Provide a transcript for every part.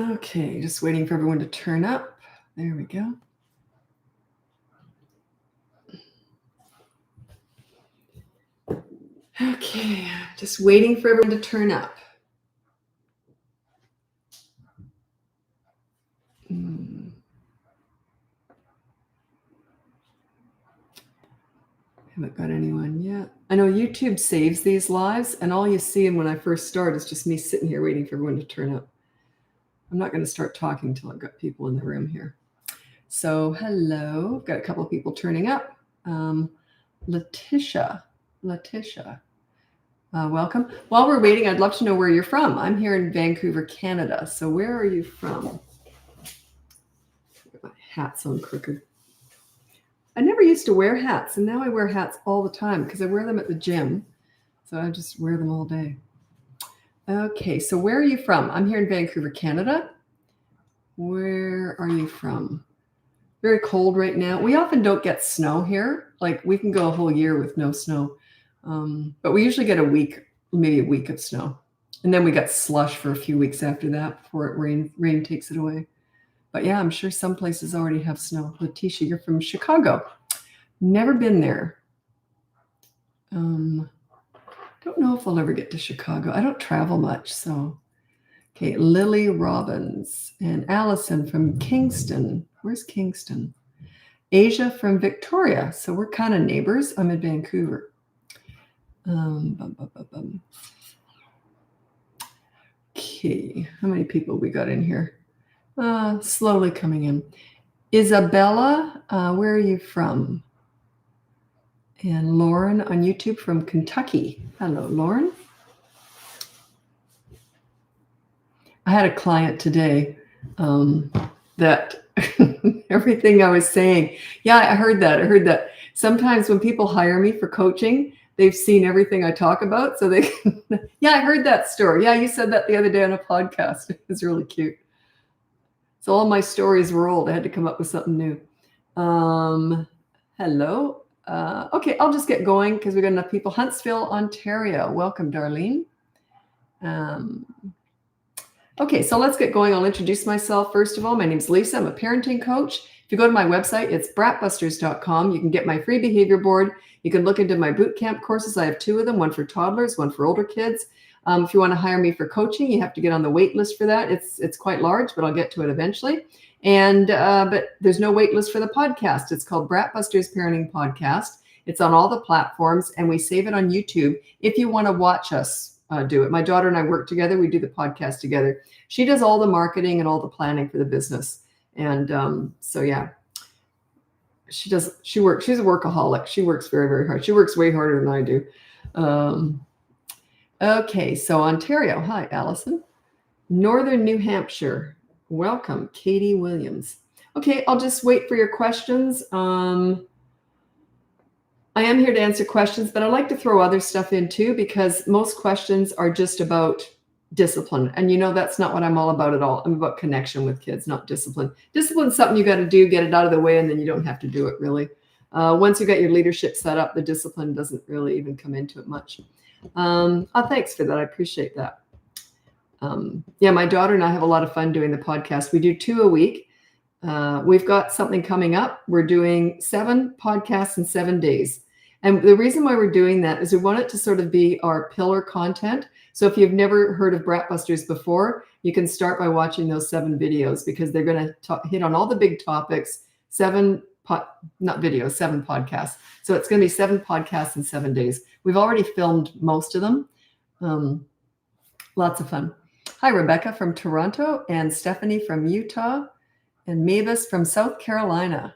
Okay, just waiting for everyone to turn up. There we go. Okay, just waiting for everyone to turn up. Haven't got anyone yet. I know YouTube saves these lives, and all you see when I first start is just me sitting here waiting for everyone to turn up. I'm not going to start talking until I've got people in the room here. So, hello. I've got a couple of people turning up. Letitia, welcome. While we're waiting, I'd love to know where you're from. I'm here in Vancouver, Canada. So where are you from? My hat's on crooked. I never used to wear hats, and now I wear hats all the time because I wear them at the gym. So I just wear them all day. Okay, so where are you from? I'm here in Vancouver, Canada. Where are you from? Very cold right now. We often don't get snow here. Like we can go a whole year with no snow. But we usually get a week, maybe a week of snow. And then we got slush for a few weeks after that before rain takes it away. But yeah, I'm sure some places already have snow. Letitia, you're from Chicago. Never been there. Don't know if I'll ever get to Chicago. I don't travel much, so. Okay, Lily Robbins and Allison from Kingston. Where's Kingston? Asia from Victoria. So we're kind of neighbors. I'm in Vancouver. Okay, how many people we got in here? Slowly coming in. Isabella, where are you from? And Lauren on YouTube from Kentucky. Hello, Lauren. I had a client today that everything I was saying, yeah, I heard that. Sometimes when people hire me for coaching, they've seen everything I talk about. So they, yeah, I heard that story. Yeah, you said that the other day on a podcast. It was really cute. So all my stories were old. I had to come up with something new. Hello. Okay, I'll just get going because we've got enough people. Huntsville, Ontario. Welcome, Darlene. Okay, so let's get going. I'll introduce myself. First of all, my name's Lisa. I'm a parenting coach. If you go to my website, it's BratBusters.com. You can get my free behavior board. You can look into my boot camp courses. I have 2 of them, one for toddlers, one for older kids. If you want to hire me for coaching, you have to get on the wait list for that. It's quite large, but I'll get to it eventually. And but there's no wait list for the podcast. It's called BratBusters Parenting Podcast. It's on all the platforms, and we save it on YouTube if you want to watch us do it. My daughter and I work together. We do the podcast together. She does all the marketing and all the planning for the business. And so, yeah, she works. She's a workaholic. She works very, very hard. She works way harder than I do. Okay, so Ontario. Hi, Allison. Northern New Hampshire. Welcome, Katie Williams. Okay, I'll just wait for your questions. I am here to answer questions, but I like to throw other stuff in too, because most questions are just about discipline. And you know, that's not what I'm all about at all. I'm about connection with kids, not discipline. Discipline is something you got to do, get it out of the way, and then you don't have to do it really. Once you got your leadership set up, the discipline doesn't really even come into it much. Thanks for that. I appreciate that. Yeah, my daughter and I have a lot of fun doing the podcast. We do 2 a week. We've got something coming up. We're doing 7 podcasts in 7 days. And the reason why we're doing that is we want it to sort of be our pillar content. So if you've never heard of BratBusters before, you can start by watching those 7 videos, because they're going to hit on all the big topics. 7 podcasts. So it's going to be 7 podcasts in 7 days. We've already filmed most of them. Lots of fun. Hi, Rebecca from Toronto, and Stephanie from Utah, and Mavis from South Carolina.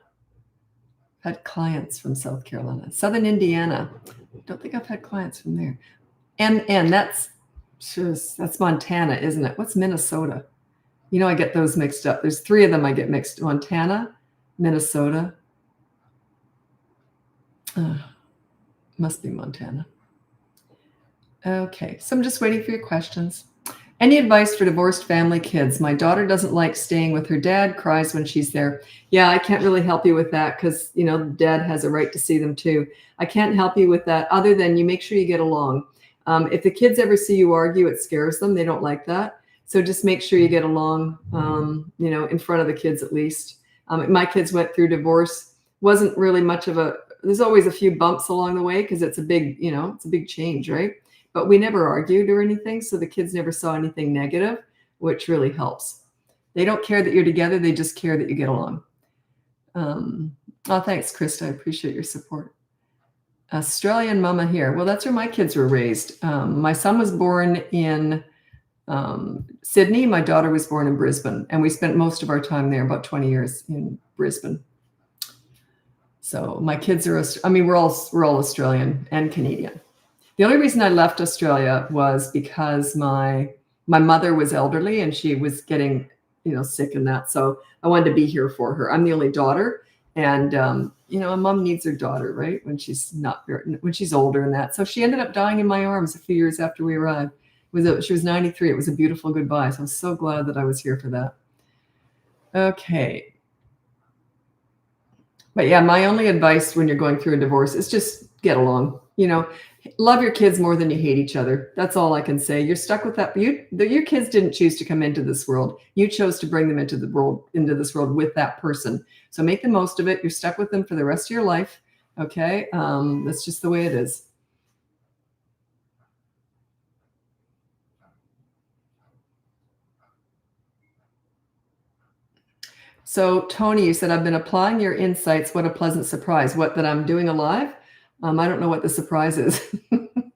Had clients from South Carolina. Southern Indiana. Don't think I've had clients from there. And that's Montana, isn't it? What's Minnesota? You know, I get those mixed up. There's 3 of them I get mixed. Montana, Minnesota. Must be Montana. Okay, so I'm just waiting for your questions. Any advice for divorced family kids? My daughter doesn't like staying with her dad, cries when she's there. Yeah, I can't really help you with that, because, you know, dad has a right to see them too. I can't help you with that other than you make sure you get along. If the kids ever see you argue, it scares them. They don't like that. So just make sure you get along, in front of the kids at least. My kids went through divorce. Wasn't really much of a, there's always a few bumps along the way because it's a big, it's a big change, right? But we never argued or anything. So the kids never saw anything negative, which really helps. They don't care that you're together. They just care that you get along. Thanks, Krista. I appreciate your support. Australian mama here. Well, that's where my kids were raised. My son was born in Sydney. My daughter was born in Brisbane, and we spent most of our time there, about 20 years in Brisbane. So my kids are, we're all Australian and Canadian. The only reason I left Australia was because my mother was elderly and she was getting, sick and that. So I wanted to be here for her. I'm the only daughter, and a mom needs her daughter, right? When she's older and that. So she ended up dying in my arms a few years after we arrived. She was 93. It was a beautiful goodbye. So I'm so glad that I was here for that. Okay. But yeah, my only advice when you're going through a divorce is just get along. Love your kids more than you hate each other. That's all I can say. You're stuck with that. Your kids didn't choose to come into this world. You chose to bring them into this world with that person. So make the most of it. You're stuck with them for the rest of your life. Okay. That's just the way it is. So Tony, you said, I've been applying your insights. What a pleasant surprise. What, that I'm doing a live? I don't know what the surprise is.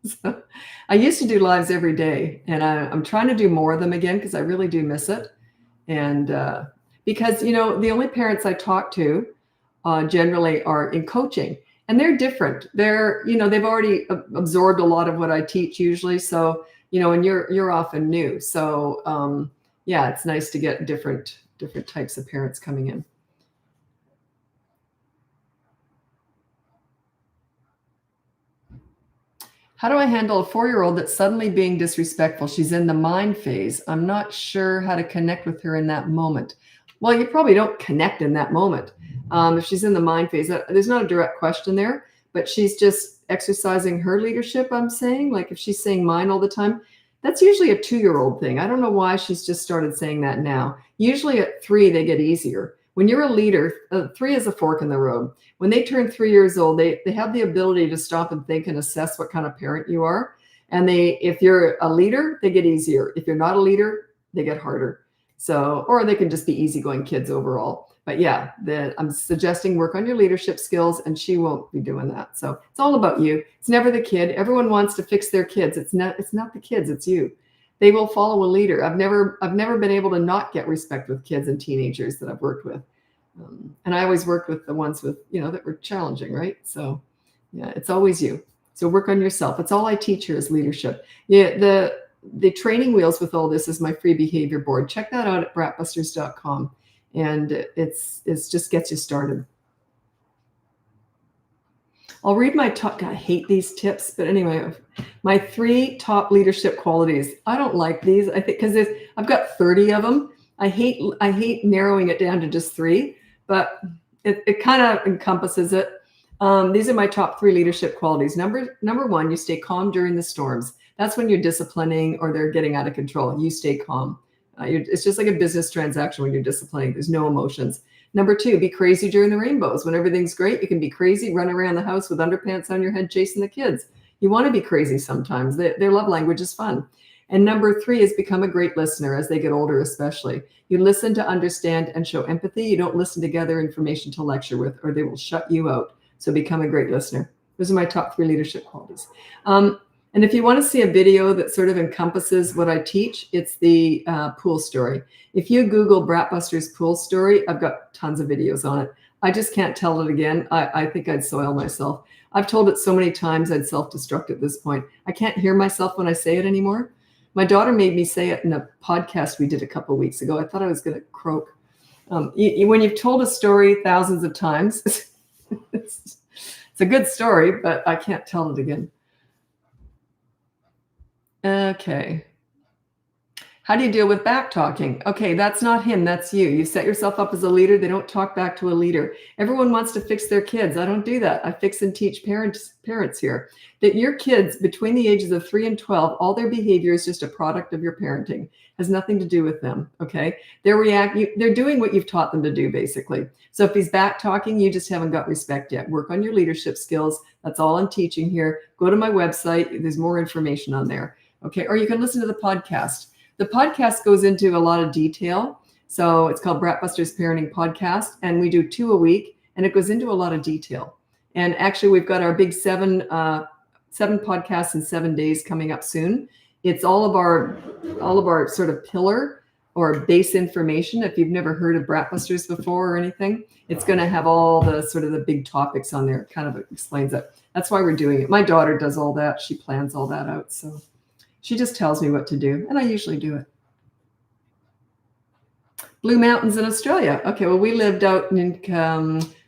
So, I used to do lives every day, and I'm trying to do more of them again because I really do miss it. And because, the only parents I talk to generally are in coaching, and they're different. They're, they've already absorbed a lot of what I teach usually. So, and you're often new. So yeah, it's nice to get different types of parents coming in. How do I handle a 4-year-old that's suddenly being disrespectful? She's in the mind phase. I'm not sure how to connect with her in that moment. Well, you probably don't connect in that moment. If she's in the mind phase, there's not a direct question there, but she's just exercising her leadership, I'm saying. Like if she's saying mine all the time, that's usually a 2-year-old thing. I don't know why she's just started saying that now. Usually at 3, they get easier. When you're a leader, 3 is a fork in the road. When they turn 3 years old, they have the ability to stop and think and assess what kind of parent you are. And if you're a leader, they get easier. If you're not a leader, they get harder. So, or they can just be easygoing kids overall. But yeah, I'm suggesting work on your leadership skills, and she won't be doing that. So it's all about you. It's never the kid. Everyone wants to fix their kids. It's not the kids, it's you. They will follow a leader. I've never been able to not get respect with kids and teenagers that I've worked with. And I always worked with the ones with, that were challenging, right? So yeah, it's always you. So work on yourself. It's all I teach here is leadership. Yeah, the training wheels with all this is my free behavior board. Check that out at BratBusters.com. And it's just gets you started. I'll read my top. God, I hate these tips, but anyway, my 3 top leadership qualities. I don't like these. I think because I've got 30 of them. I hate narrowing it down to just 3, but it kind of encompasses it. These are my top 3 leadership qualities. Number 1, you stay calm during the storms. That's when you're disciplining or they're getting out of control. You stay calm. It's just like a business transaction when you're disciplining. There's no emotions. Number 2, be crazy during the rainbows. When everything's great, you can be crazy, run around the house with underpants on your head, chasing the kids. You want to be crazy sometimes. Their love language is fun. And number 3 is become a great listener as they get older, especially. You listen to understand and show empathy. You don't listen to gather information to lecture with, or they will shut you out. So become a great listener. Those are my top 3 leadership qualities. And if you want to see a video that sort of encompasses what I teach, it's the pool story. If you Google BratBusters pool story, I've got tons of videos on it. I just can't tell it again. I think I'd soil myself. I've told it so many times I'd self-destruct at this point. I can't hear myself when I say it anymore. My daughter made me say it in a podcast we did a couple of weeks ago. I thought I was going to croak. When you've told a story thousands of times, it's a good story, but I can't tell it again. Okay. How do you deal with back talking? Okay, that's not him, that's you. You set yourself up as a leader. They don't talk back to a leader. Everyone wants to fix their kids. I don't do that. I fix and teach parents here. That your kids between the ages of 3 and 12, all their behavior is just a product of your parenting. Has nothing to do with them, okay? They're doing what you've taught them to do, basically. So if he's back talking, you just haven't got respect yet. Work on your leadership skills. That's all I'm teaching here. Go to my website. There's more information on there, okay? Or you can listen to the podcast. The podcast goes into a lot of detail. So it's called BratBusters Parenting Podcast, and we do 2 a week, and it goes into a lot of detail. And actually, we've got our big seven podcasts in 7 days coming up soon. It's all of our sort of pillar or base information. If you've never heard of BratBusters before or anything, it's going to have all the sort of the big topics on there. It kind of explains it. That's why we're doing it. My daughter does all that. She plans all that out. So she just tells me what to do, and I usually do it. Blue Mountains in Australia. Okay, well, we lived out in,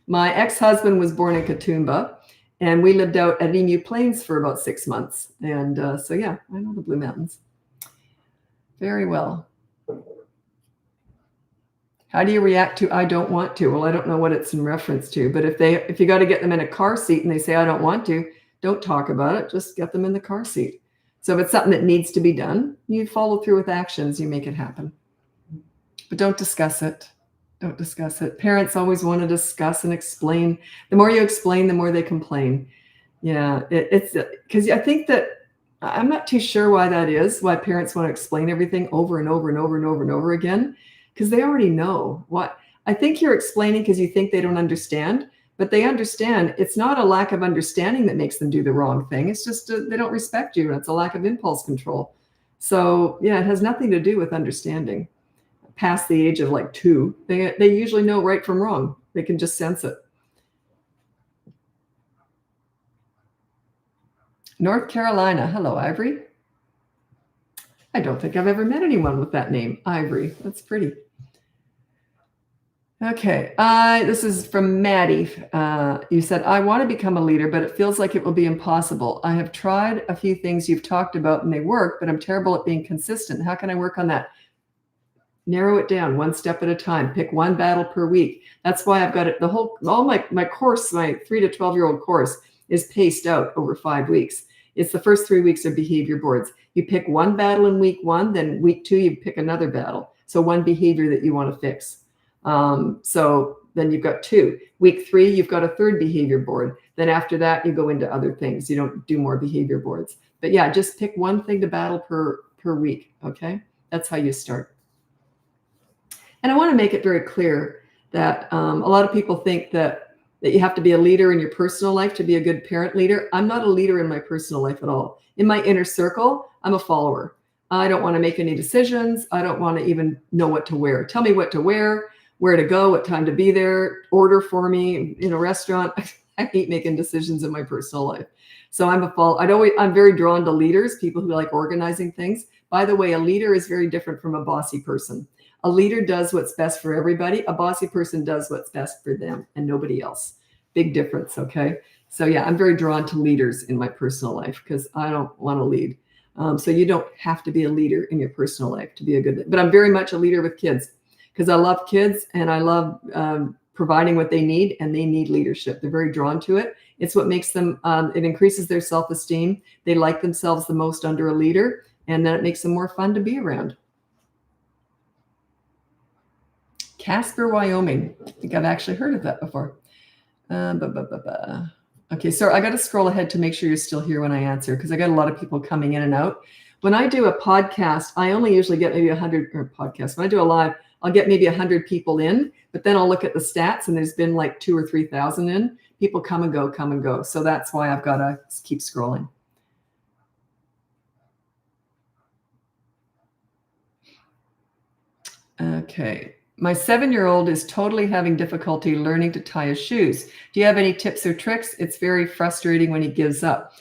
my ex-husband was born in Katoomba, and we lived out at Emu Plains for about 6 months. And so, yeah, I know the Blue Mountains very well. How do you react to I don't want to? Well, I don't know what it's in reference to, but if you got to get them in a car seat and they say I don't want to, don't talk about it. Just get them in the car seat. So if it's something that needs to be done, you follow through with actions, you make it happen. But don't discuss it. Don't discuss it. Parents always want to discuss and explain. The more you explain, the more they complain. Yeah, it's because I think that I'm not too sure why that is, why parents want to explain everything over and over and over and over and over again, because they already know what. I think you're explaining because you think they don't understand. But they understand. It's not a lack of understanding that makes them do the wrong thing. It's just they don't respect you. It's a lack of impulse control. So yeah, it has nothing to do with understanding. Past the age of like 2, they usually know right from wrong. They can just sense it. North Carolina. Hello, Ivory. I don't think I've ever met anyone with that name, Ivory. That's pretty. Okay, this is from Maddie. You said, I want to become a leader, but it feels like it will be impossible. I have tried a few things you've talked about and they work, but I'm terrible at being consistent. How can I work on that? Narrow it down 1 step at a time. Pick 1 battle per week. That's why I've got it. All my course, my 3 to 12-year-old course is paced out over 5 weeks. It's the first 3 weeks of behavior boards. You pick 1 battle in week 1, then week 2, you pick another battle. So 1 behavior that you want to fix. So then you've got 2. Week 3, you've got a 3rd behavior board. Then after that, you go into other things. You don't do more behavior boards. But yeah, just pick 1 thing to battle per week. Okay, that's how you start. And I want to make it very clear that a lot of people think that you have to be a leader in your personal life to be a good parent leader. I'm not a leader in my personal life at all. In my inner circle, I'm a follower. I don't want to make any decisions. I don't want to even know what to wear. Tell me what to wear, where to go, what time to be there, order for me in a restaurant. I hate making decisions in my personal life. So I'm very drawn to leaders, people who like organizing things. By the way, a leader is very different from a bossy person. A leader does what's best for everybody. A bossy person does what's best for them and nobody else. Big difference, okay? So yeah, I'm very drawn to leaders in my personal life because I don't want to lead. So you don't have to be a leader in your personal life to be a good leader. But I'm very much a leader with kids because I love kids and I love providing what they need, and they need leadership. They're very drawn to it. It's what makes them, it increases their self-esteem. They like themselves the most under a leader, and then it makes them more fun to be around. Casper, Wyoming. I think I've actually heard of that before. Okay, so I got to scroll ahead to make sure you're still here when I answer because I got a lot of people coming in and out. When I do a podcast, I only usually get maybe 100 or podcasts. When I do a live, I'll get maybe 100 people in, but then I'll look at the stats and there's been like 2,000 or 3,000 in. People come and go. So that's why I've got to keep scrolling. Okay. My 7-year-old is totally having difficulty learning to tie his shoes. Do you have any tips or tricks? It's very frustrating when he gives up.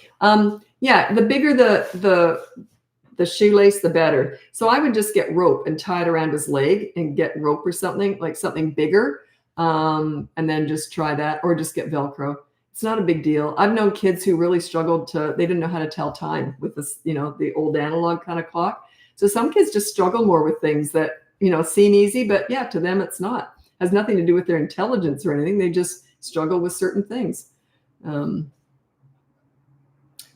Yeah, the bigger the shoelace, the better. So I would just get rope and tie it around his leg and get rope or something, like something bigger, and then just try that, or just get Velcro. It's not a big deal. I've known kids who really struggled they didn't know how to tell time with this, the old analog kind of clock. So some kids just struggle more with things that, seem easy, but yeah, to them it's not. It has nothing to do with their intelligence or anything. They just struggle with certain things.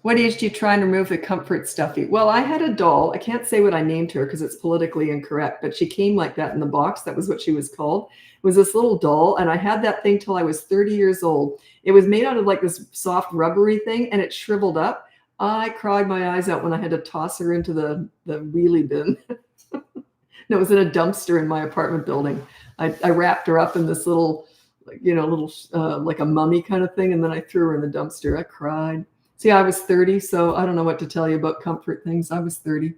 What age do you try and remove the comfort stuffy? Well, I had a doll. I can't say what I named her because it's politically incorrect, but she came like that in the box. That was what she was called. It was this little doll, and I had that thing till I was 30 years old. It was made out of like this soft rubbery thing, and it shriveled up. I cried my eyes out when I had to toss her into the wheelie bin. No, it was in a dumpster in my apartment building. I wrapped her up in this little, like a mummy kind of thing, and then I threw her in the dumpster. I cried. See, I was 30, so I don't know what to tell you about comfort things. I was 30.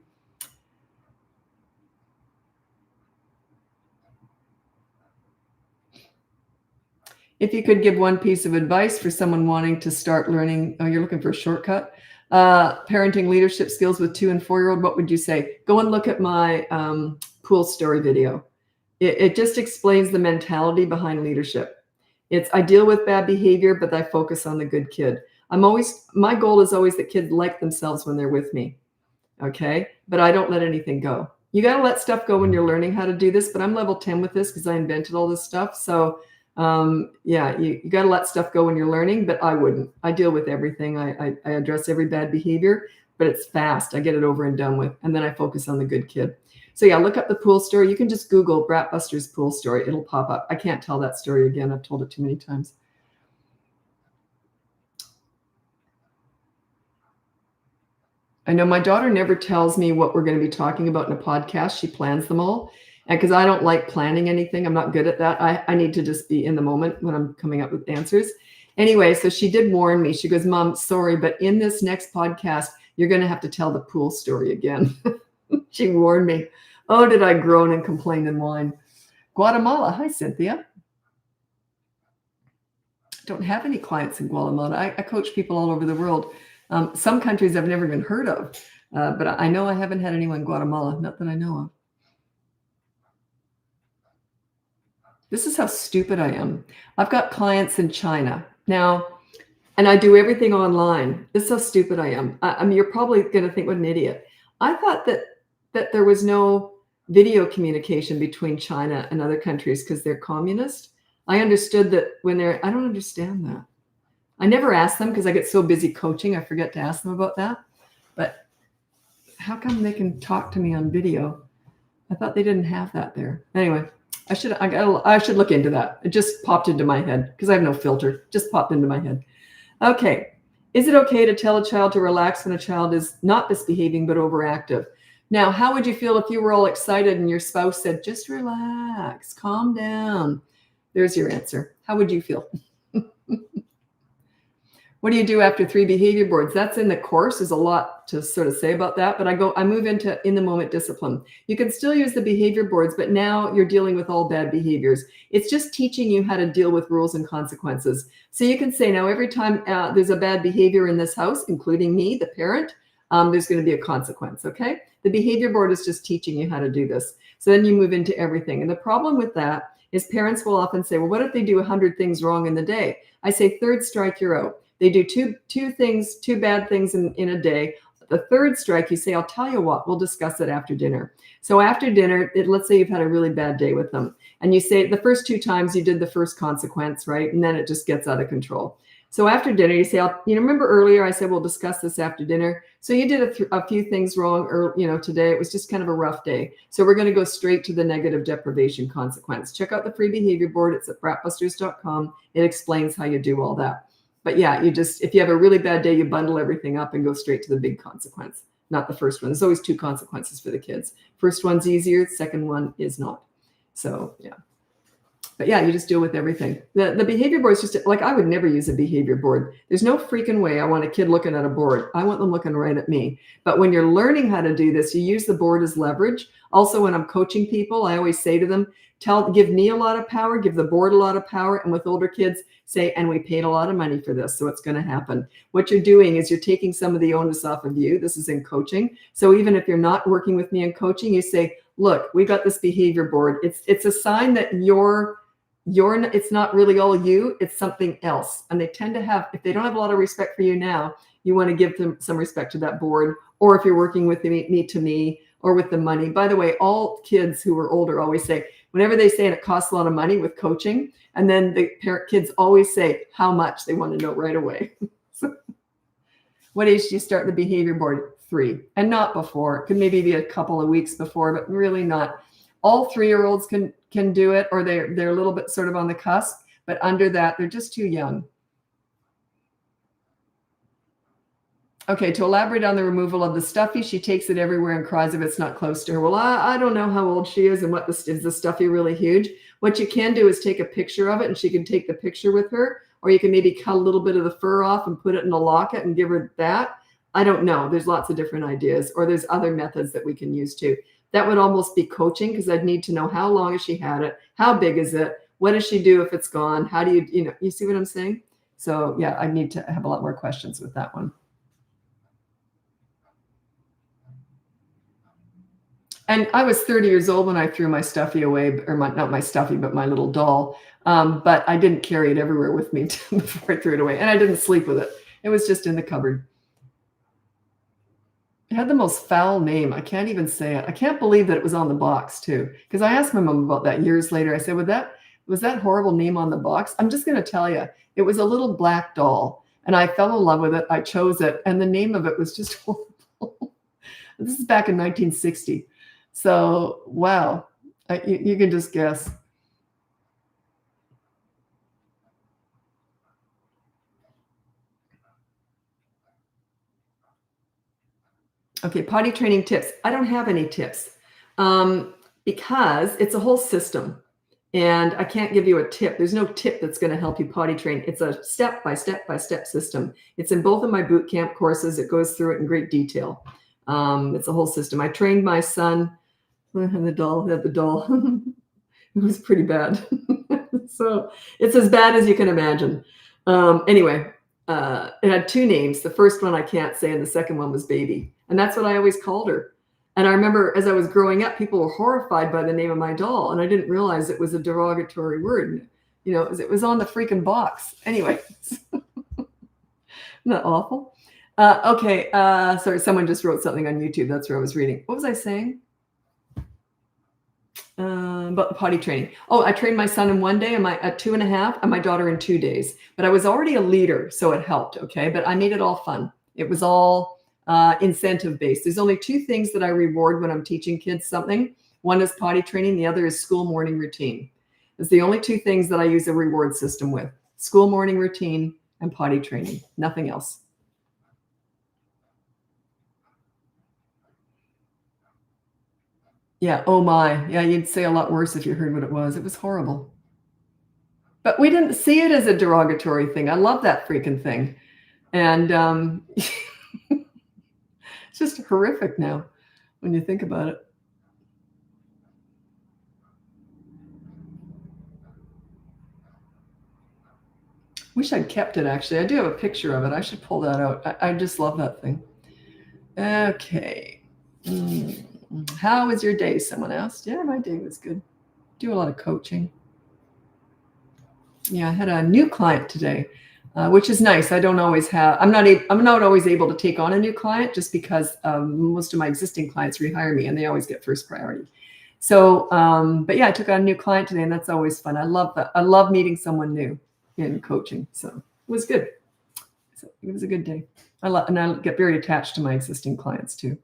If you could give one piece of advice for someone wanting to start learning, you're looking for a shortcut, parenting leadership skills with 2 and 4-year-old, what would you say? Go and look at my pool story video. It just explains the mentality behind leadership. I deal with bad behavior, but I focus on the good kid. My goal is always that kids like themselves when they're with me. Okay. But I don't let anything go. You got to let stuff go when you're learning how to do this, but I'm level 10 with this because I invented all this stuff. So you got to let stuff go when you're learning, but I wouldn't. I deal with everything. I address every bad behavior, but it's fast. I get it over and done with. And then I focus on the good kid. So yeah, look up the pool story. You can just Google BratBusters pool story. It'll pop up. I can't tell that story again. I've told it too many times. I know my daughter never tells me what we're going to be talking about in a podcast. She plans them all. And because I don't like planning anything, I'm not good at that. I need to just be in the moment when I'm coming up with answers. Anyway, so she did warn me. She goes, Mom, sorry, but in this next podcast, you're going to have to tell the pool story again. She warned me. Oh, did I groan and complain and whine. Guatemala. Hi, Cynthia. I don't have any clients in Guatemala. I coach people all over the world. Some countries I've never even heard of, but I know I haven't had anyone in Guatemala, not that I know of. This is how stupid I am. I've got clients in China now, and I do everything online. This is how stupid I am. I mean, you're probably going to think, what an idiot. I thought that there was no video communication between China and other countries because they're communist. I understood that I don't understand that. I never ask them because I get so busy coaching, I forget to ask them about that. But how come they can talk to me on video? I thought they didn't have that there. Anyway, I should look into that. It just popped into my head because I have no filter. Just popped into my head. Okay. Is it okay to tell a child to relax when a child is not misbehaving but overactive? Now, how would you feel if you were all excited and your spouse said, just relax, calm down? There's your answer. How would you feel? What do you do after 3 behavior boards? That's in the course. There's a lot to sort of say about that, but I move into in the moment discipline. You can still use the behavior boards, but now you're dealing with all bad behaviors. It's just teaching you how to deal with rules and consequences. So you can say, now every time there's a bad behavior in this house, including me, the parent, there's going to be a consequence. Okay. The behavior board is just teaching you how to do this. So then you move into everything. And the problem with that is parents will often say, well, what if they do 100 things wrong in the day? I say, third strike, you're out. They do two bad things in a day. The third strike, you say, I'll tell you what, we'll discuss it after dinner. So after dinner, let's say you've had a really bad day with them. And you say the first 2 times you did the first consequence, right? And then it just gets out of control. So after dinner, you say, remember earlier I said, we'll discuss this after dinner. So you did a few things wrong, or, today it was just kind of a rough day. So we're going to go straight to the negative deprivation consequence. Check out the free behavior board. It's at BratBusters.com. It explains how you do all that. But yeah, if you have a really bad day, you bundle everything up and go straight to the big consequence, not the first one. There's always 2 consequences for the kids. First one's easier, second one is not. So yeah. But yeah, you just deal with everything. The behavior board is just like, I would never use a behavior board. There's no freaking way I want a kid looking at a board. I want them looking right at me. But when you're learning how to do this, you use the board as leverage. Also, when I'm coaching people, I always say to them, give me a lot of power, give the board a lot of power. And with older kids, say, and we paid a lot of money for this, so it's going to happen. What you're doing is you're taking some of the onus off of you. This is in coaching. So even if you're not working with me in coaching, you say, look, we got this behavior board. It's a sign that it's not really all you, it's something else. And they tend to have, if they don't have a lot of respect for you now, you want to give them some respect to that board. Or if you're working with me to me, or with the money. By the way, all kids who are older always say, whenever they say, and it costs a lot of money with coaching, and then the kids always say how much. They want to know right away. So, what age do you start the behavior board? 3, and not before. It could maybe be a couple of weeks before, but really not. All 3-year-olds can do it, or they're a little bit sort of on the cusp, but under that, they're just too young. Okay, to elaborate on the removal of the stuffy, she takes it everywhere and cries if it's not close to her. Well, I don't know how old she is and is the stuffy really huge. What you can do is take a picture of it, and she can take the picture with her, or you can maybe cut a little bit of the fur off and put it in a locket and give her that. I don't know. There's lots of different ideas, or there's other methods that we can use too. That would almost be coaching, because I'd need to know how long has she had it, how big is it, what does she do if it's gone, how do you see what I'm saying? So yeah, I need to have a lot more questions with that one. And I was 30 years old when I threw my stuffy away, or not my stuffy, but my little doll. But I didn't carry it everywhere with me before I threw it away. And I didn't sleep with it. It was just in the cupboard. It had the most foul name. I can't even say it. I can't believe that it was on the box too. Because I asked my mom about that years later. I said, was that horrible name on the box? I'm just going to tell you, it was a little black doll. And I fell in love with it. I chose it. And the name of it was just horrible. This is back in 1960. So, wow, you can just guess. Okay, potty training tips. I don't have any tips because it's a whole system, and I can't give you a tip. There's no tip that's going to help you potty train. It's a step-by-step system. It's in both of my boot camp courses. It goes through it in great detail. It's a whole system. I trained my son. And the doll. It was pretty bad. So it's as bad as you can imagine. Anyway, it had 2 names. The first one I can't say, and the second one was Baby. And that's what I always called her. And I remember as I was growing up, people were horrified by the name of my doll. And I didn't realize it was a derogatory word. It was on the freaking box. Anyway, isn't that awful? Okay. Sorry, someone just wrote something on YouTube. That's where I was reading. What was I saying? About the potty training. Oh, I trained my son in 1 day, and at 2.5, and my daughter in 2 days. But I was already a leader, so it helped. Okay, but I made it all fun. It was all incentive based. There's only 2 things that I reward when I'm teaching kids something. One is potty training. The other is school morning routine. It's the only 2 things that I use a reward system with: school morning routine and potty training. Nothing else. Yeah. Oh my. Yeah. You'd say a lot worse if you heard what it was. It was horrible. But we didn't see it as a derogatory thing. I love that freaking thing. And it's just horrific now when you think about it. Wish I'd kept it, actually. I do have a picture of it. I should pull that out. I just love that thing. Okay. How was your day? Someone asked. Yeah, my day was good. Do a lot of coaching. Yeah, I had a new client today, which is nice. I don't always have. I'm not always able to take on a new client, just because most of my existing clients rehire me, and they always get first priority. So, but yeah, I took on a new client today, and that's always fun. I love that. I love meeting someone new in coaching. So it was good. So it was a good day. And I get very attached to my existing clients too.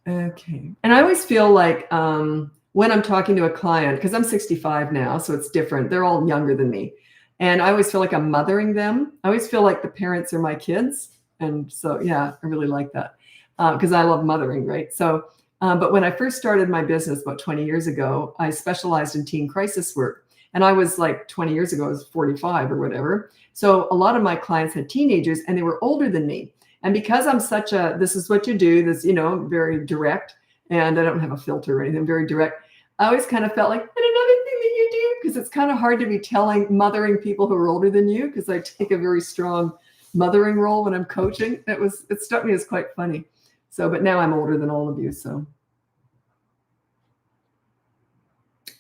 Okay. And I always feel like when I'm talking to a client, because I'm 65 now, so it's different. They're all younger than me. And I always feel like I'm mothering them. I always feel like the parents are my kids. And so, yeah, I really like that because I love mothering, right? So, but when I first started my business about 20 years ago, I specialized in teen crisis work. And I was like 20 years ago, I was 45 or whatever. So a lot of my clients had teenagers, and they were older than me. And because I'm such a, this is what you do, this, very direct, and I don't have a filter or anything, very direct. I always kind of felt like, and another thing that you do, because it's kind of hard to be mothering people who are older than you, because I take a very strong mothering role when I'm coaching. It struck me as quite funny. So, but now I'm older than all of you. So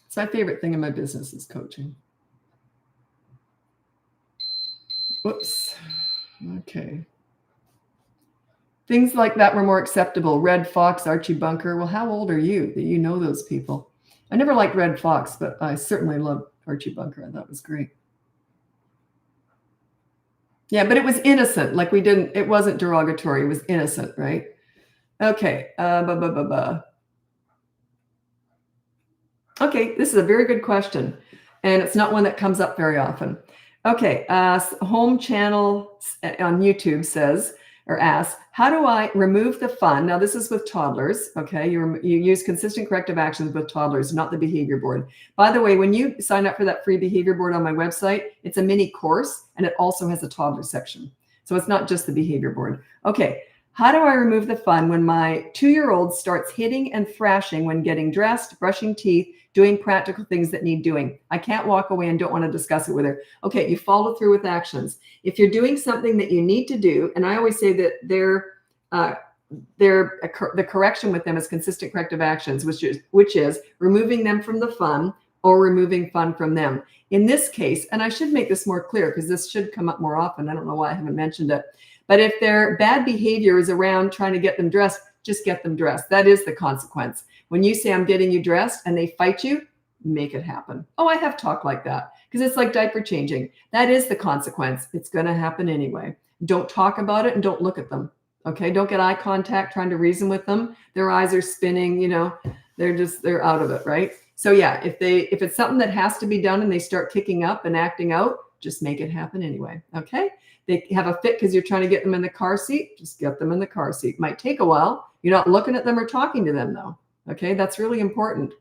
it's my favorite thing in my business is coaching. Whoops. Okay. Things like that were more acceptable. Red Fox, Archie Bunker. Well, how old are you that you know those people? I never liked Red Fox, but I certainly loved Archie Bunker. I thought it was great. Yeah, but it was innocent. Like it wasn't derogatory. It was innocent, right? Okay. Okay, this is a very good question, and it's not one that comes up very often. Okay, home channel on YouTube says or asks, how do I remove the fun? Now, this is with toddlers, okay? You use consistent corrective actions with toddlers, not the behavior board. By the way, when you sign up for that free behavior board on my website, it's a mini course, and it also has a toddler section. So it's not just the behavior board. Okay, how do I remove the fun when my 2-year-old starts hitting and thrashing when getting dressed, brushing teeth, doing practical things that need doing? I can't walk away and don't want to discuss it with her. Okay, you follow through with actions. If you're doing something that you need to do, and I always say that the correction with them is consistent corrective actions, which is removing them from the fun or removing fun from them. In this case, and I should make this more clear because this should come up more often. I don't know why I haven't mentioned it. But if their bad behavior is around trying to get them dressed, just get them dressed. That is the consequence. When you say, I'm getting you dressed, and they fight you, make it happen. Oh, I have talk like that because it's like diaper changing. That is the consequence. It's going to happen anyway. Don't talk about it and don't look at them. Okay. Don't get eye contact trying to reason with them. Their eyes are spinning, they're out of it. Right. So yeah, if it's something that has to be done and they start kicking up and acting out, just make it happen anyway. Okay. They have a fit because you're trying to get them in the car seat. Just get them in the car seat. Might take a while. You're not looking at them or talking to them though. Okay. That's really important.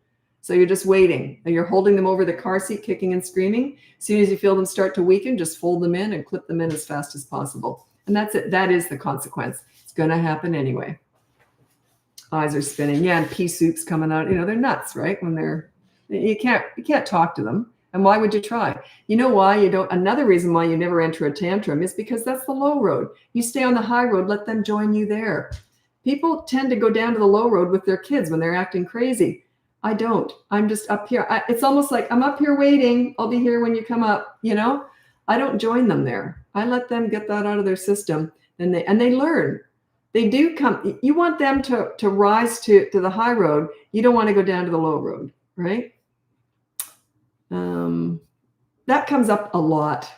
So you're just waiting and you're holding them over the car seat, kicking and screaming. As soon as you feel them start to weaken, just fold them in and clip them in as fast as possible. And that's it. That is the consequence. It's going to happen anyway. Eyes are spinning. Yeah. And pea soup's coming out. They're nuts, right? You can't talk to them. And why would you try? You know why you don't? Another reason why you never enter a tantrum is because that's the low road. You stay on the high road, let them join you there. People tend to go down to the low road with their kids when they're acting crazy. I don't. I'm just up here. It's almost like I'm up here waiting. I'll be here when you come up. I don't join them there. I let them get that out of their system, and they learn. They do come. You want them to rise to the high road. You don't want to go down to the low road, right? That comes up a lot,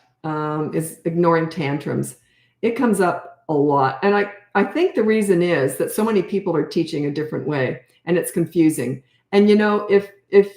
is ignoring tantrums. It comes up a lot. And I think the reason is that so many people are teaching a different way and it's confusing. And if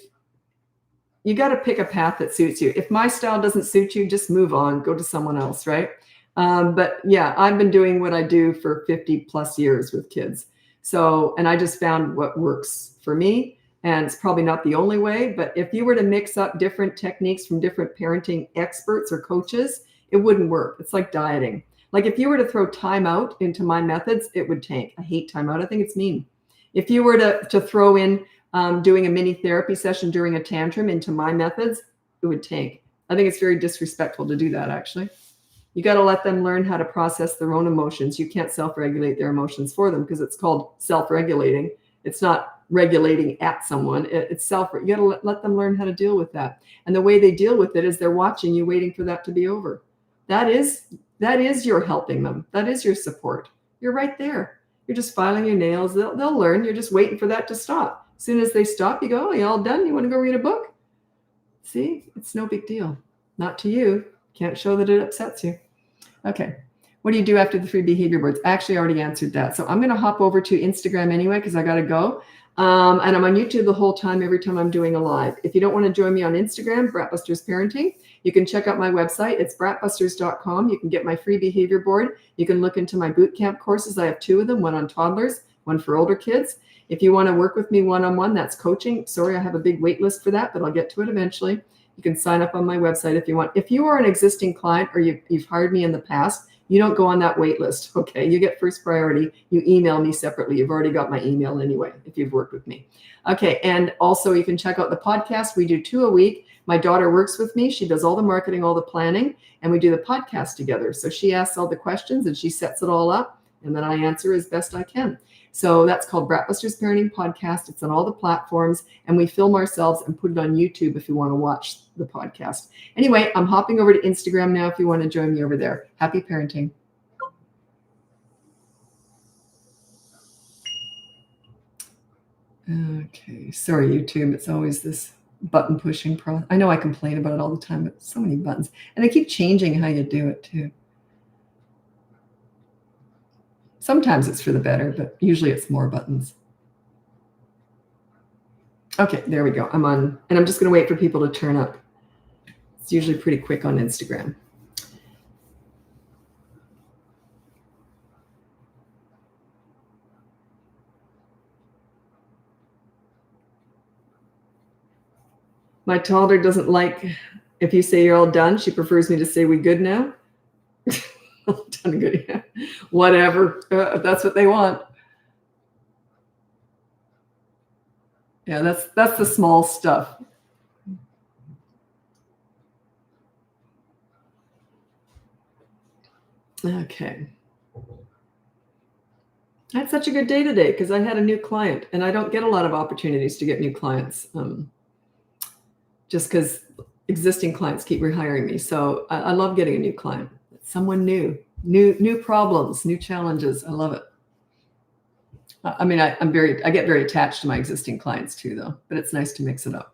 you got to pick a path that suits you, if my style doesn't suit you, just move on, go to someone else. Right. But yeah, I've been doing what I do for 50 plus years with kids. So, and I just found what works for me. And it's probably not the only way, but if you were to mix up different techniques from different parenting experts or coaches, it wouldn't work. It's like dieting. Like if you were to throw timeout into my methods, it would tank. I hate timeout. I think it's mean. If you were to throw in doing a mini therapy session during a tantrum into my methods, it would tank. I think it's very disrespectful to do that, actually. You got to let them learn how to process their own emotions. You can't self-regulate their emotions for them because it's called self-regulating. It's not regulating at someone. It's you got to let them learn how to deal with that. And the way they deal with it is they're watching you, waiting for that to be over. That is your helping them. That is your support. You're right there. You're just filing your nails. They'll learn. You're just waiting for that to stop. As soon as they stop, you go, oh, you all done? You want to go read a book? See, it's no big deal. Not to you. Can't show that it upsets you. Okay. What do you do after the free behavior boards? I actually already answered that. So I'm going to hop over to Instagram anyway, because I got to go. And I'm on YouTube the whole time, every time I'm doing a live. If you don't want to join me on Instagram, BratBusters Parenting, you can check out my website. It's BratBusters.com. You can get my free behavior board. You can look into my boot camp courses. I have 2 of them, one on toddlers, one for older kids. If you want to work with me one-on-one, that's coaching. Sorry, I have a big wait list for that, but I'll get to it eventually. You can sign up on my website if you want. If you are an existing client or you've hired me in the past, you don't go on that wait list. Okay, you get first priority. You email me separately. You've already got my email anyway if you've worked with me. Okay, and also you can check out the podcast. We do 2 a week. My daughter works with me. She does all the marketing, all the planning, and we do the podcast together. So she asks all the questions and she sets it all up, and then I answer as best I can. So that's called BratBusters Parenting Podcast. It's on all the platforms, and we film ourselves and put it on YouTube if you want to watch the podcast. Anyway, I'm hopping over to Instagram now if you want to join me over there. Happy parenting. Okay, sorry, YouTube. It's always this button pushing I know I complain about it all the time, but so many buttons. And they keep changing how you do it too. Sometimes it's for the better, but usually it's more buttons. Okay, there we go. I'm on, and I'm just going to wait for people to turn up. It's usually pretty quick on Instagram. My toddler doesn't like if you say you're all done. She prefers me to say we good now. Done and good, yeah. Whatever. If that's what they want. Yeah, that's the small stuff. Okay. I had such a good day today because I had a new client, and I don't get a lot of opportunities to get new clients, just because existing clients keep rehiring me. So I love getting a new client, someone new problems, new challenges. I love it. I mean, I get very attached to my existing clients too, though, but it's nice to mix it up.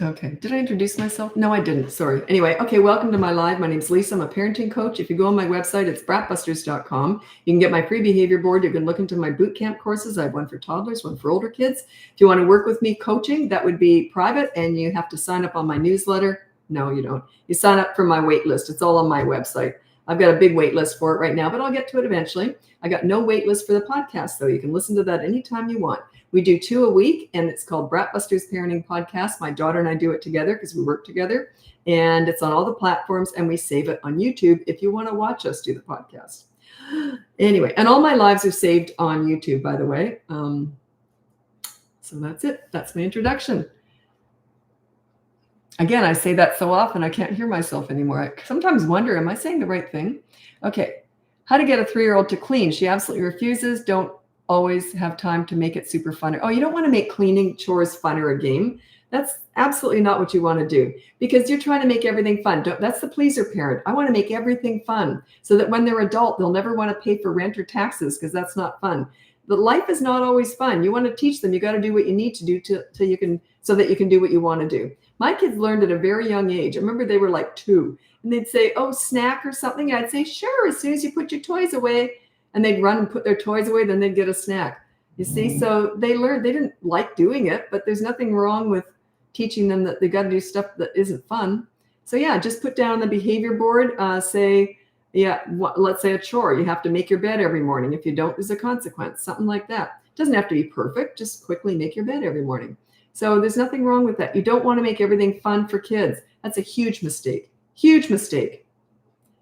Okay. Did I introduce myself? No, I didn't. Sorry. Anyway, okay. Welcome to my live. My name's Lisa. I'm a parenting coach. If you go on my website, it's BratBusters.com. You can get my free behavior board. You can look into my boot camp courses. I have one for toddlers, one for older kids. If you want to work with me coaching, that would be private, and you have to sign up on my newsletter. No, you don't. You sign up for my wait list. It's all on my website. I've got a big wait list for it right now, but I'll get to it eventually. I got no wait list for the podcast, though. You can listen to that anytime you want. We do 2 a week, and it's called BratBusters Parenting Podcast. My daughter and I do it together because we work together, and it's on all the platforms, and we save it on YouTube if you want to watch us do the podcast. Anyway, and all my lives are saved on YouTube, by the way. So that's it. That's my introduction. Again, I say that so often, I can't hear myself anymore. I sometimes wonder, am I saying the right thing? Okay. How to get a 3-year-old to clean. She absolutely refuses. Don't always have time to make it super fun. Oh, you don't want to make cleaning chores fun or a game. That's absolutely not what you want to do, because you're trying to make everything fun. That's the pleaser parent. I want to make everything fun so that when they're adult, they'll never want to pay for rent or taxes, because that's not fun. But life is not always fun. You want to teach them. You got to do what you need to do so that you can do what you want to do. My kids learned at a very young age. I remember they were like 2, and they'd say, "Oh, snack or something." I'd say, "Sure, as soon as you put your toys away." And they'd run and put their toys away, then they'd get a snack. You see, so they learned. They didn't like doing it, but there's nothing wrong with teaching them that they got to do stuff that isn't fun. So yeah, just put down on the behavior board, let's say a chore. You have to make your bed every morning. If you don't, there's a consequence, something like that. It doesn't have to be perfect. Just quickly make your bed every morning. So there's nothing wrong with that. You don't want to make everything fun for kids. That's a huge mistake. Huge mistake.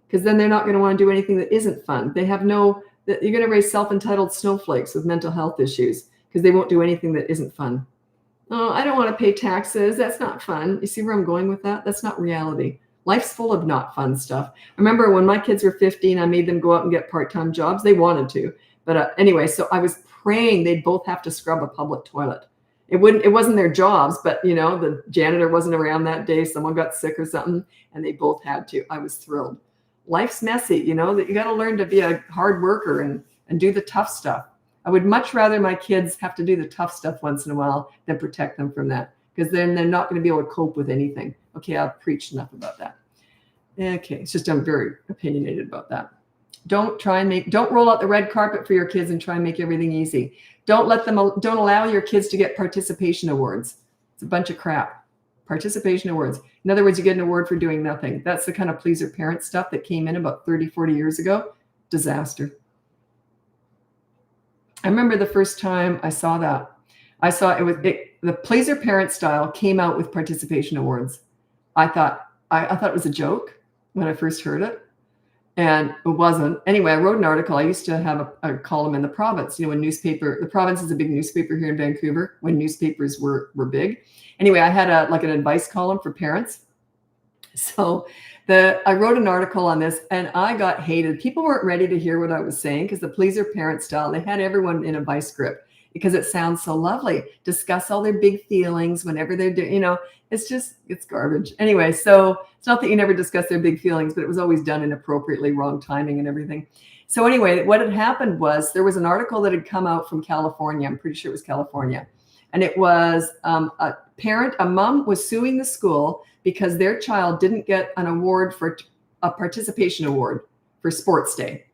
Because then they're not going to want to do anything that isn't fun. You're going to raise self-entitled snowflakes with mental health issues because they won't do anything that isn't fun. Oh, I don't want to pay taxes. That's not fun. You see where I'm going with that? That's not reality. Life's full of not fun stuff. I remember when my kids were 15, I made them go out and get part-time jobs. They wanted to. But anyway, so I was praying they'd both have to scrub a public toilet. It wasn't their jobs, but the janitor wasn't around that day. Someone got sick or something, and they both had to. I was thrilled. Life's messy, that you got to learn to be a hard worker and do the tough stuff. I would much rather my kids have to do the tough stuff once in a while than protect them from that, because then they're not going to be able to cope with anything. Okay, I've preached enough about that. Okay, it's just I'm very opinionated about that. Don't roll out the red carpet for your kids and try and make everything easy. Don't allow your kids to get participation awards. It's a bunch of crap. Participation awards. In other words, you get an award for doing nothing. That's the kind of pleaser parent stuff that came in about 30, 40 years ago. Disaster. I remember the first time I saw that. The pleaser parent style came out with participation awards. I thought it was a joke when I first heard it. And it wasn't. Anyway, I wrote an article. I used to have a column in the Province, the Province is a big newspaper here in Vancouver when newspapers were big. Anyway, I had an advice column for parents. So I wrote an article on this, and I got hated. People weren't ready to hear what I was saying because the pleaser parent style, they had everyone in a vice grip. because it sounds so lovely. Discuss all their big feelings whenever they're doing, it's garbage. Anyway, so it's not that you never discuss their big feelings, but it was always done inappropriately, wrong timing and everything. So anyway, what had happened was there was an article that had come out from California. I'm pretty sure it was California. And it was a mom was suing the school because their child didn't get an award for a participation award for sports day.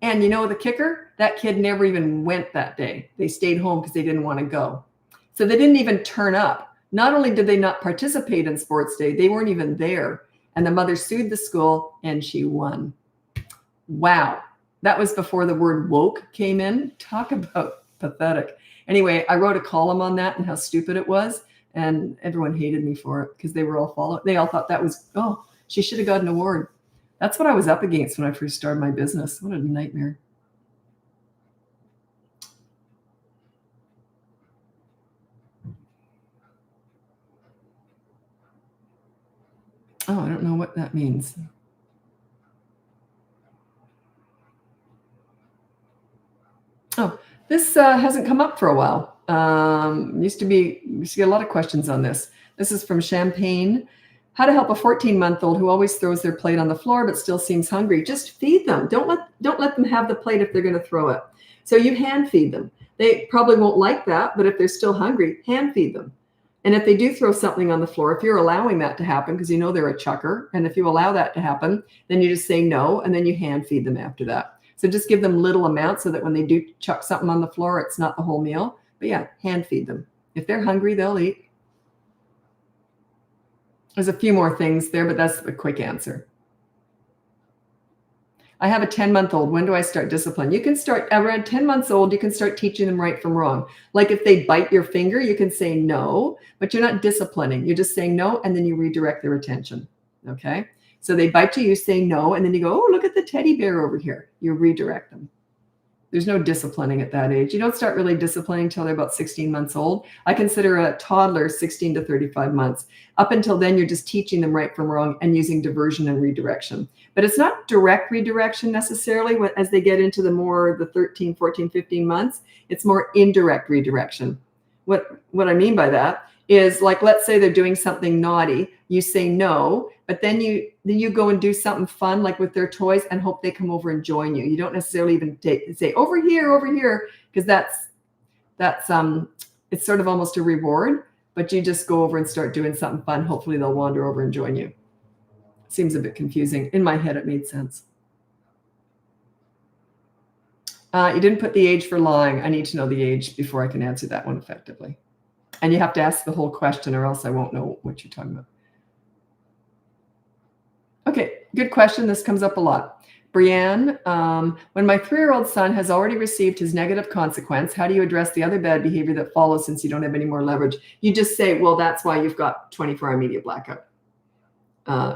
And you know the kicker? That kid never even went that day. They stayed home because they didn't want to go. So they didn't even turn up. Not only did they not participate in sports day, they weren't even there. And the mother sued the school and she won. Wow. That was before the word woke came in. Talk about pathetic. Anyway, I wrote a column on that and how stupid it was. And everyone hated me for it because they were all they all thought that was, oh, she should have got an award. That's what I was up against when I first started my business. What a nightmare. Oh, I don't know what that means. Oh, this hasn't come up for a while. Used to get a lot of questions on this. This is from Champagne. How to help a 14-month-old who always throws their plate on the floor but still seems hungry. Just feed them. Don't let them have the plate if they're going to throw it. So you hand feed them. They probably won't like that, but if they're still hungry, hand feed them. And if they do throw something on the floor, if you're allowing that to happen because you know they're a chucker, and if you allow that to happen, then you just say no, and then you hand feed them after that. So just give them little amounts so that when they do chuck something on the floor, it's not the whole meal. But yeah, hand feed them. If they're hungry, they'll eat. There's a few more things there, but that's a quick answer. I have a 10-month-old. When do I start discipline? You can start around 10 months old. You can start teaching them right from wrong. Like if they bite your finger, you can say no, but you're not disciplining. You're just saying no, and then you redirect their attention. Okay. So they bite you say no, and then you go, oh, look at the teddy bear over here. You redirect them. There's no disciplining at that age. You don't start really disciplining until they're about 16 months old. I consider a toddler 16 to 35 months. Up until then, you're just teaching them right from wrong and using diversion and redirection. But it's not direct redirection necessarily as they get into the 13, 14, 15 months. It's more indirect redirection. What I mean by that is, like, let's say they're doing something naughty. You say no, but then you go and do something fun, like with their toys, and hope they come over and join you. You don't necessarily even say over here, because that's it's sort of almost a reward, but you just go over and start doing something fun. Hopefully they'll wander over and join you. Seems a bit confusing. In my head, it made sense. You didn't put the age for lying. I need to know the age before I can answer that one effectively. And you have to ask the whole question or else I won't know what you're talking about. Okay, good question. This comes up a lot. Brianne, when my 3-year-old son has already received his negative consequence, how do you address the other bad behavior that follows since you don't have any more leverage? You just say, well, that's why you've got 24-hour media blackout.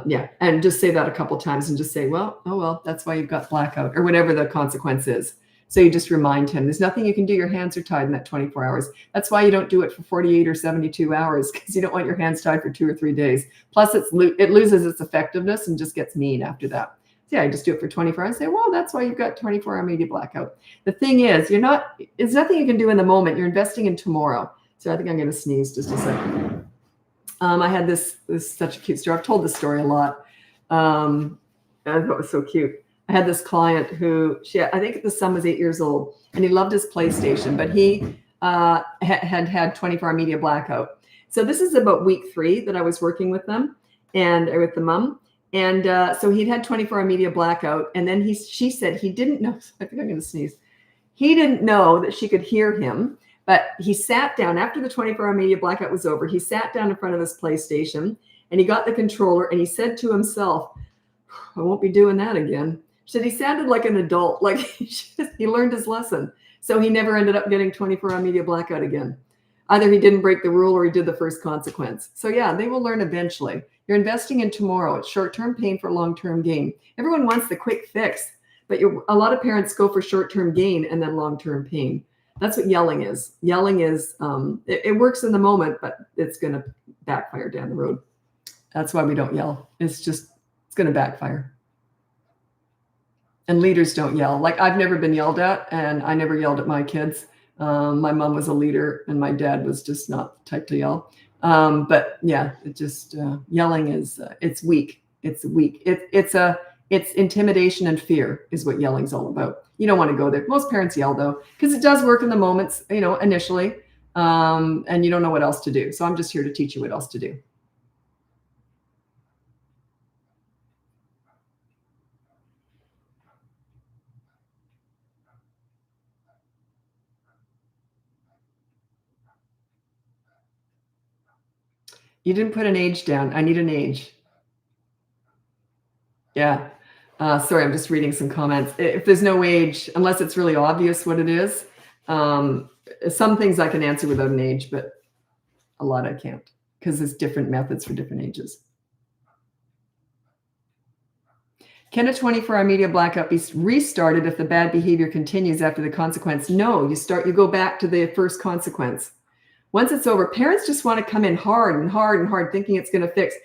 Yeah, and just say that a couple times and just say, well, that's why you've got blackout, or whatever the consequence is. So you just remind him, there's nothing you can do. Your hands are tied in that 24 hours. That's why you don't do it for 48 or 72 hours, because you don't want your hands tied for 2 or 3 days. Plus, it loses its effectiveness and just gets mean after that. So yeah, I just do it for 24 hours and say, well, that's why you've got 24-hour media blackout. The thing is, there's nothing you can do in the moment. You're investing in tomorrow. So I think I'm going to sneeze just a second. I had this such a cute story. I've told this story a lot. I thought it was so cute. I had this client who I think the son was 8 years old, and he loved his PlayStation, but he had 24-hour media blackout. So this is about week 3 that I was working with them and with the mom. And so he'd had 24-hour media blackout. And then she said he didn't know. I think I'm going to sneeze. He didn't know that she could hear him, but he sat down after the 24-hour media blackout was over. He sat down in front of his PlayStation and he got the controller and he said to himself, I won't be doing that again. So he sounded like an adult, like he learned his lesson. So he never ended up getting 24-hour media blackout again. Either he didn't break the rule or he did the first consequence. So yeah, they will learn eventually. You're investing in tomorrow. It's short-term pain for long-term gain. Everyone wants the quick fix, but a lot of parents go for short-term gain and then long-term pain. That's what yelling is. Yelling is, it works in the moment, but it's going to backfire down the road. That's why we don't yell. It's going to backfire. And leaders don't yell. Like, I've never been yelled at, and I never yelled at my kids. My mom was a leader and my dad was just not the type to yell. But yeah, it just yelling is it's weak. It's weak. It's intimidation and fear is what yelling's all about. You don't want to go there. Most parents yell though, because it does work in the moments, initially, and you don't know what else to do. So I'm just here to teach you what else to do. You didn't put an age down. I need an age. Yeah. Sorry, I'm just reading some comments. If there's no age, unless it's really obvious what it is, some things I can answer without an age, but a lot I can't because there's different methods for different ages. Can a 24-hour media blackout be restarted if the bad behavior continues after the consequence? No, you go back to the first consequence. Once it's over, parents just want to come in hard and hard and hard, thinking it's going to fix.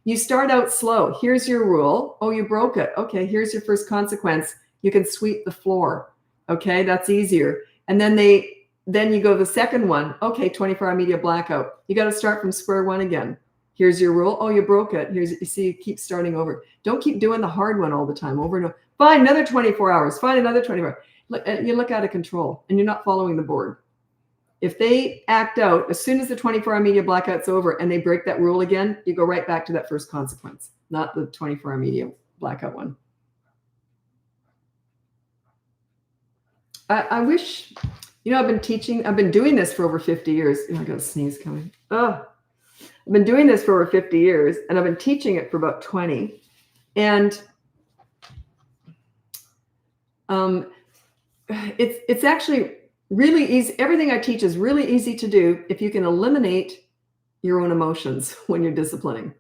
You start out slow. Here's your rule. Oh, you broke it. Okay, here's your first consequence. You can sweep the floor. Okay, that's easier. And then you go to the second one. Okay, 24-hour media blackout. You got to start from square one again. Here's your rule. Oh, you broke it. You see, you keep starting over. Don't keep doing the hard one all the time, over and over. Find another 24 hours. Find another 24 hours. You look out of control and you're not following the board. If they act out, as soon as the 24-hour media blackout's over and they break that rule again, you go right back to that first consequence, not the 24-hour media blackout one. I wish, I've been doing this for over 50 years. I got a sneeze coming. Oh, I've been doing this for over 50 years and I've been teaching it for about 20. And it's actually really easy. Everything I teach is really easy to do if you can eliminate your own emotions when you're disciplining.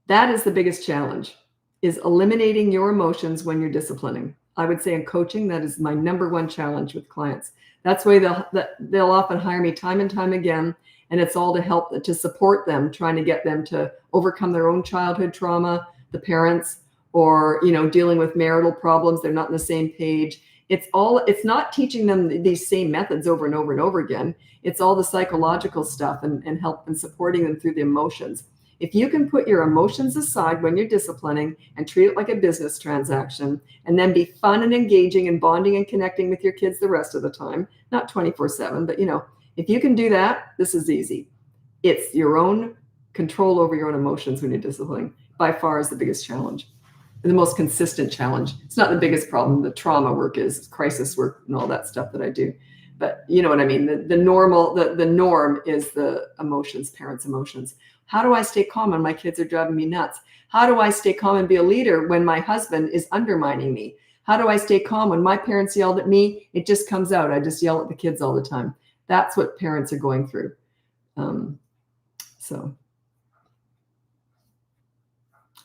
That is the biggest challenge, is eliminating your emotions when you're disciplining. I would say in coaching, that is my number one challenge with clients. That's why they'll often hire me time and time again. And it's all to support them, trying to get them to overcome their own childhood trauma, the parents, or, dealing with marital problems. They're not on the same page. It's not teaching them these same methods over and over and over again. It's all the psychological stuff and help and supporting them through the emotions. If you can put your emotions aside when you're disciplining and treat it like a business transaction, and then be fun and engaging and bonding and connecting with your kids the rest of the time, not 24/7, but if you can do that, this is easy. It's your own control over your own emotions when you're disciplining. By far is the biggest challenge. The most consistent challenge. It's not the biggest problem. The trauma work is crisis work and all that stuff that I do. But you know what I mean? The norm is the emotions, parents' emotions. How do I stay calm when my kids are driving me nuts? How do I stay calm and be a leader when my husband is undermining me? How do I stay calm when my parents yelled at me? It just comes out. I just yell at the kids all the time. That's what parents are going through. And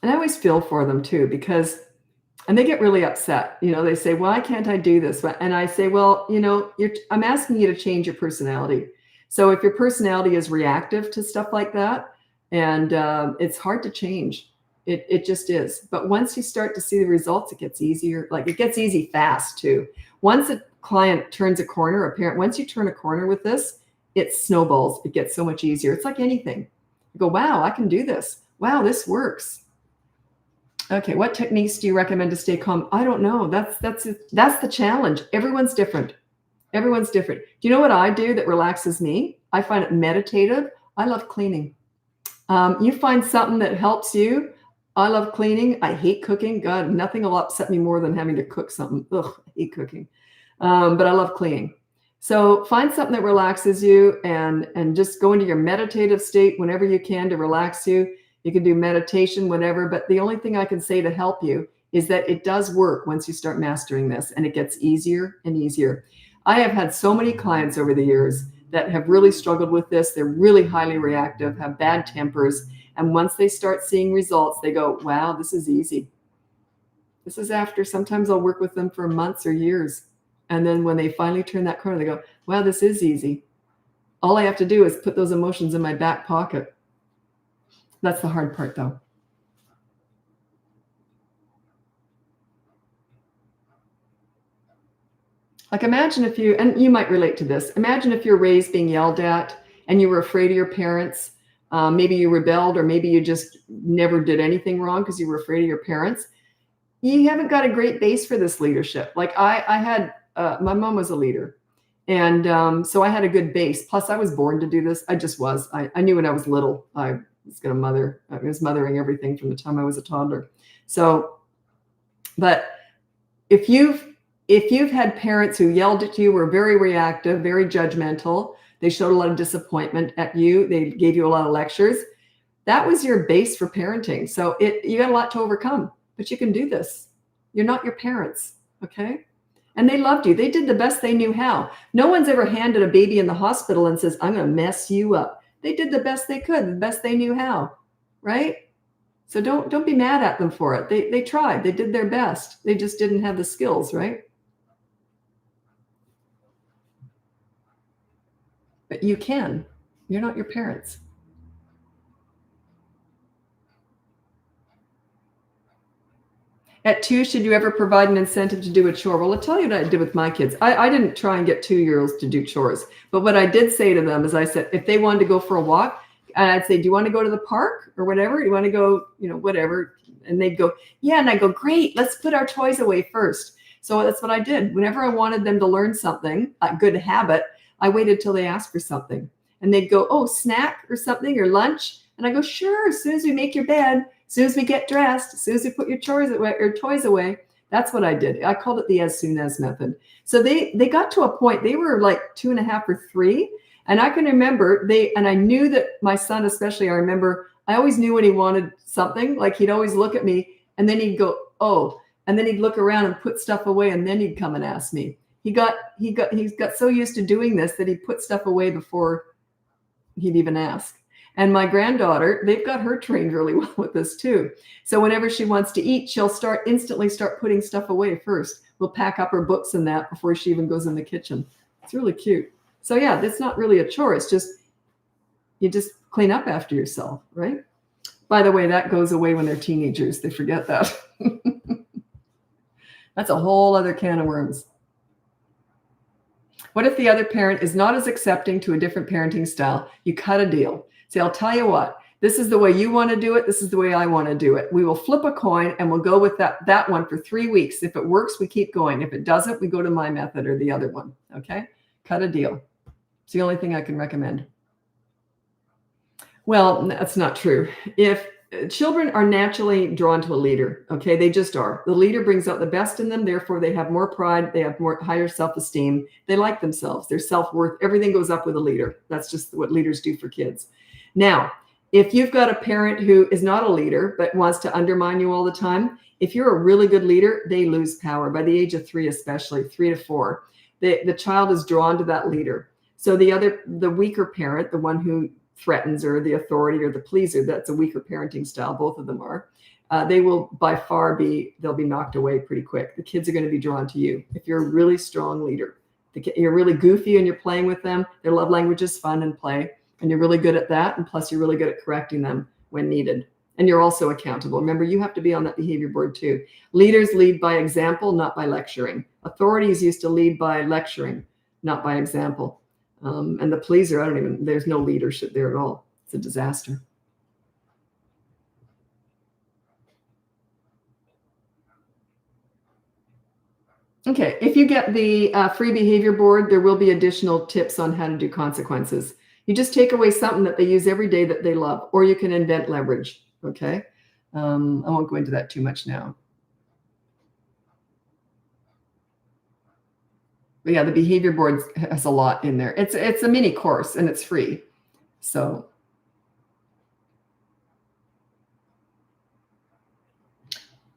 I always feel for them too, and they get really upset. They say, why can't I do this? And I say, well, I'm asking you to change your personality. So if your personality is reactive to stuff like that, and it's hard to change, it just is. But once you start to see the results, it gets easier. Like it gets easy fast too. Once a client turns a corner, a parent, once you turn a corner with this, it snowballs. It gets so much easier. It's like anything. You go, wow, I can do this. Wow, this works. Okay, what techniques do you recommend to stay calm? I don't know. That's the challenge. Everyone's different. Everyone's different. Do you know what I do that relaxes me? I find it meditative. I love cleaning. You find something that helps you. I love cleaning. I hate cooking. God, nothing will upset me more than having to cook something. Ugh, I hate cooking. But I love cleaning. So find something that relaxes you and just go into your meditative state whenever you can to relax you. You can do meditation whenever, but the only thing I can say to help you is that it does work once you start mastering this, and it gets easier and easier. I have had so many clients over the years that have really struggled with this. They're really highly reactive, have bad tempers. And once they start seeing results, they go, wow, this is easy. This is after sometimes I'll work with them for months or years. And then when they finally turn that corner, they go, wow, this is easy. All I have to do is put those emotions in my back pocket. That's the hard part, though. Like imagine if you, and you might relate to this, imagine if you're raised being yelled at and you were afraid of your parents. Maybe you rebelled, or maybe you just never did anything wrong because you were afraid of your parents. You haven't got a great base for this leadership. Like I had, my mom was a leader. And so I had a good base. Plus I was born to do this. I just was. I knew when I was little, I was going to mother. I was mothering everything from the time I was a toddler. So, but if you've had parents who yelled at you, were very reactive, very judgmental, they showed a lot of disappointment at you, they gave you a lot of lectures, that was your base for parenting. So you got a lot to overcome, but you can do this. You're not your parents, okay? And they loved you. They did the best they knew how. No one's ever handed a baby in the hospital and says, I'm going to mess you up. They did the best they could, the best they knew how, right? So don't be mad at them for it. They tried. They did their best. They just didn't have the skills, right? But you can. You're not your parents. At 2, should you ever provide an incentive to do a chore? Well, I'll tell you what I did with my kids. I didn't try and get 2-year-olds to do chores. But what I did say to them is I said, if they wanted to go for a walk, and I'd say, do you want to go to the park or whatever? Do you want to go, whatever? And they'd go, yeah. And I go, great, let's put our toys away first. So that's what I did. Whenever I wanted them to learn something, a good habit, I waited till they asked for something. And they'd go, oh, snack or something or lunch. And I go, sure, as soon as we make your bed, as soon as we get dressed, as soon as we put your chores away or toys away. That's what I did. I called it the as soon as method. So they got to a point, they were like 2.5 or 3. And I can remember and I knew that my son, especially, I remember, I always knew when he wanted something, like he'd always look at me and then he'd go, oh, and then he'd look around and put stuff away. And then he'd come and ask me. He got so used to doing this that he put stuff away before he'd even ask. And my granddaughter, they've got her trained really well with this too. So whenever she wants to eat, she'll instantly start putting stuff away first. We'll pack up her books and that before she even goes in the kitchen. It's really cute. So yeah, that's not really a chore. It's just, you just clean up after yourself, right? By the way, that goes away when they're teenagers. They forget that. That's a whole other can of worms. What if the other parent is not as accepting to a different parenting style? You cut a deal. Say, I'll tell you what, this is the way you want to do it. This is the way I want to do it. We will flip a coin and we'll go with that one for 3 weeks. If it works, we keep going. If it doesn't, we go to my method or the other one. Okay? Cut a deal. It's the only thing I can recommend. Well, that's not true. If children are naturally drawn to a leader, okay, they just are. The leader brings out the best in them. Therefore, they have more pride. They have higher self-esteem. They like themselves, their self-worth. Everything goes up with a leader. That's just what leaders do for kids. Now, if you've got a parent who is not a leader, but wants to undermine you all the time, if you're a really good leader, they lose power. By the age of 3, especially 3 to 4, the child is drawn to that leader. So the weaker parent, the one who threatens or the authority or the pleaser, that's a weaker parenting style. Both of them are. They will by far they'll be knocked away pretty quick. The kids are going to be drawn to you. If you're a really strong leader, you're really goofy and you're playing with them. Their love language is fun and play. And you're really good at that. And plus you're really good at correcting them when needed. And you're also accountable. Remember, you have to be on that behavior board too. Leaders lead by example, not by lecturing. Authorities used to lead by lecturing, not by example. And the pleaser, there's no leadership there at all. It's a disaster. Okay, if you get the free behavior board, there will be additional tips on how to do consequences. You just take away something that they use every day that they love, or you can invent leverage, okay? I won't go into that too much now. But yeah, the behavior board has a lot in there. It's a mini course and it's free. So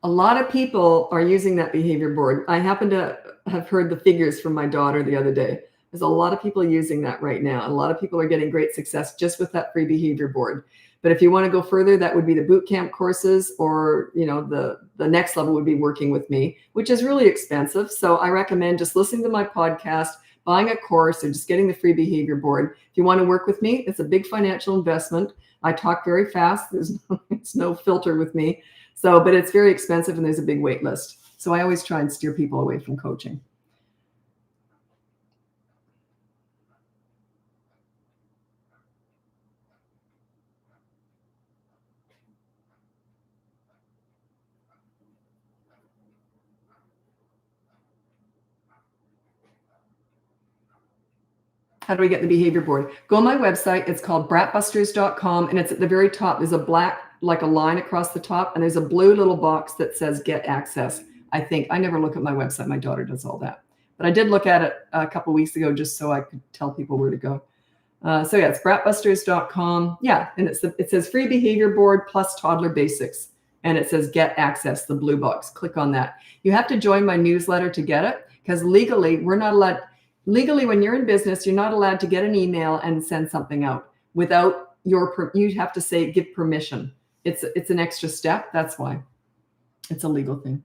a lot of people are using that behavior board. I happen to have heard the figures from my daughter the other day. There's a lot of people using that right now. A lot of people are getting great success just with that free behavior board. But if you want to go further, that would be the boot camp courses, or the next level would be working with me, which is really expensive. So I recommend just listening to my podcast, buying a course, or just getting the free behavior board. If you want to work with me, it's a big financial investment. I talk very fast. There's no filter with me. But it's very expensive and there's a big wait list. So I always try and steer people away from coaching. How do we get the behavior board? Go on my website. It's called BratBusters.com, and it's at the very top. There's a black, like a line across the top, and there's a blue little box that says Get Access. I think I never look at my website. My daughter does all that, but I did look at it a couple of weeks ago just so I could tell people where to go. So yeah, it's BratBusters.com. Yeah, and it says free behavior board plus toddler basics, and it says Get Access, the blue box. Click on that. You have to join my newsletter to get it, because legally we're not allowed. Legally, when you're in business, you're not allowed to get an email and send something out without you have to say, give permission. It's an extra step. That's why it's a legal thing.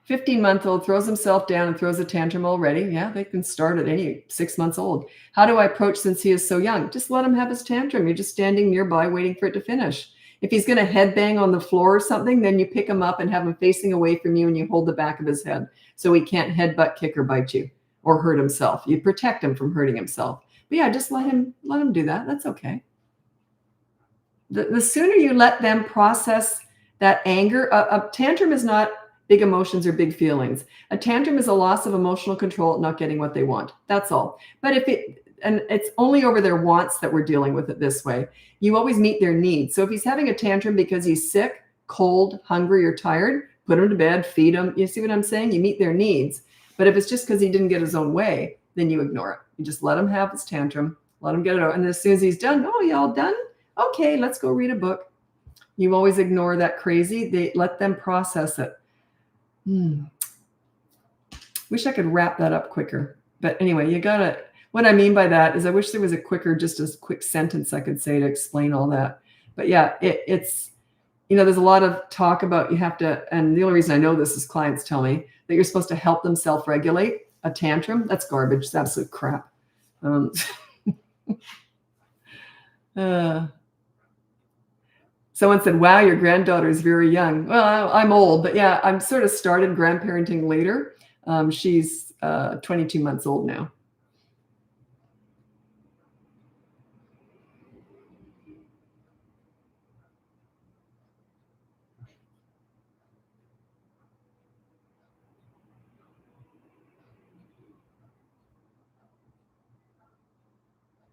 15-month-old throws himself down and throws a tantrum already. Yeah, they can start at any 6 months old. How do I approach since he is so young? Just let him have his tantrum. You're just standing nearby waiting for it to finish. If he's going to headbang on the floor or something, then you pick him up and have him facing away from you, and you hold the back of his head so he can't headbutt, kick, or bite you or hurt himself. You protect him from hurting himself. But yeah, just let him do that. That's okay. The sooner you let them process that anger, a tantrum is not big emotions or big feelings. A tantrum is a loss of emotional control, not getting what they want. That's all. But and it's only over their wants that we're dealing with it this way. You always meet their needs. So if he's having a tantrum because he's sick, cold, hungry, or tired, put him to bed, feed him. You see what I'm saying? You meet their needs. But if it's just because he didn't get his own way, then you ignore it. You just let him have his tantrum, let him get it out. And as soon as he's done, oh, y'all done? Okay, let's go read a book. You always ignore that crazy. They let them process it. Wish I could wrap that up quicker. But anyway, what I mean by that is I wish there was a quick sentence I could say to explain all that. But yeah, it's, there's a lot of talk about you have to, and the only reason I know this is clients tell me that you're supposed to help them self-regulate. A tantrum, that's garbage. It's absolute crap. Someone said, wow, your granddaughter is very young. Well, I'm old, but yeah, I'm sort of started grandparenting later. She's 22 months old now.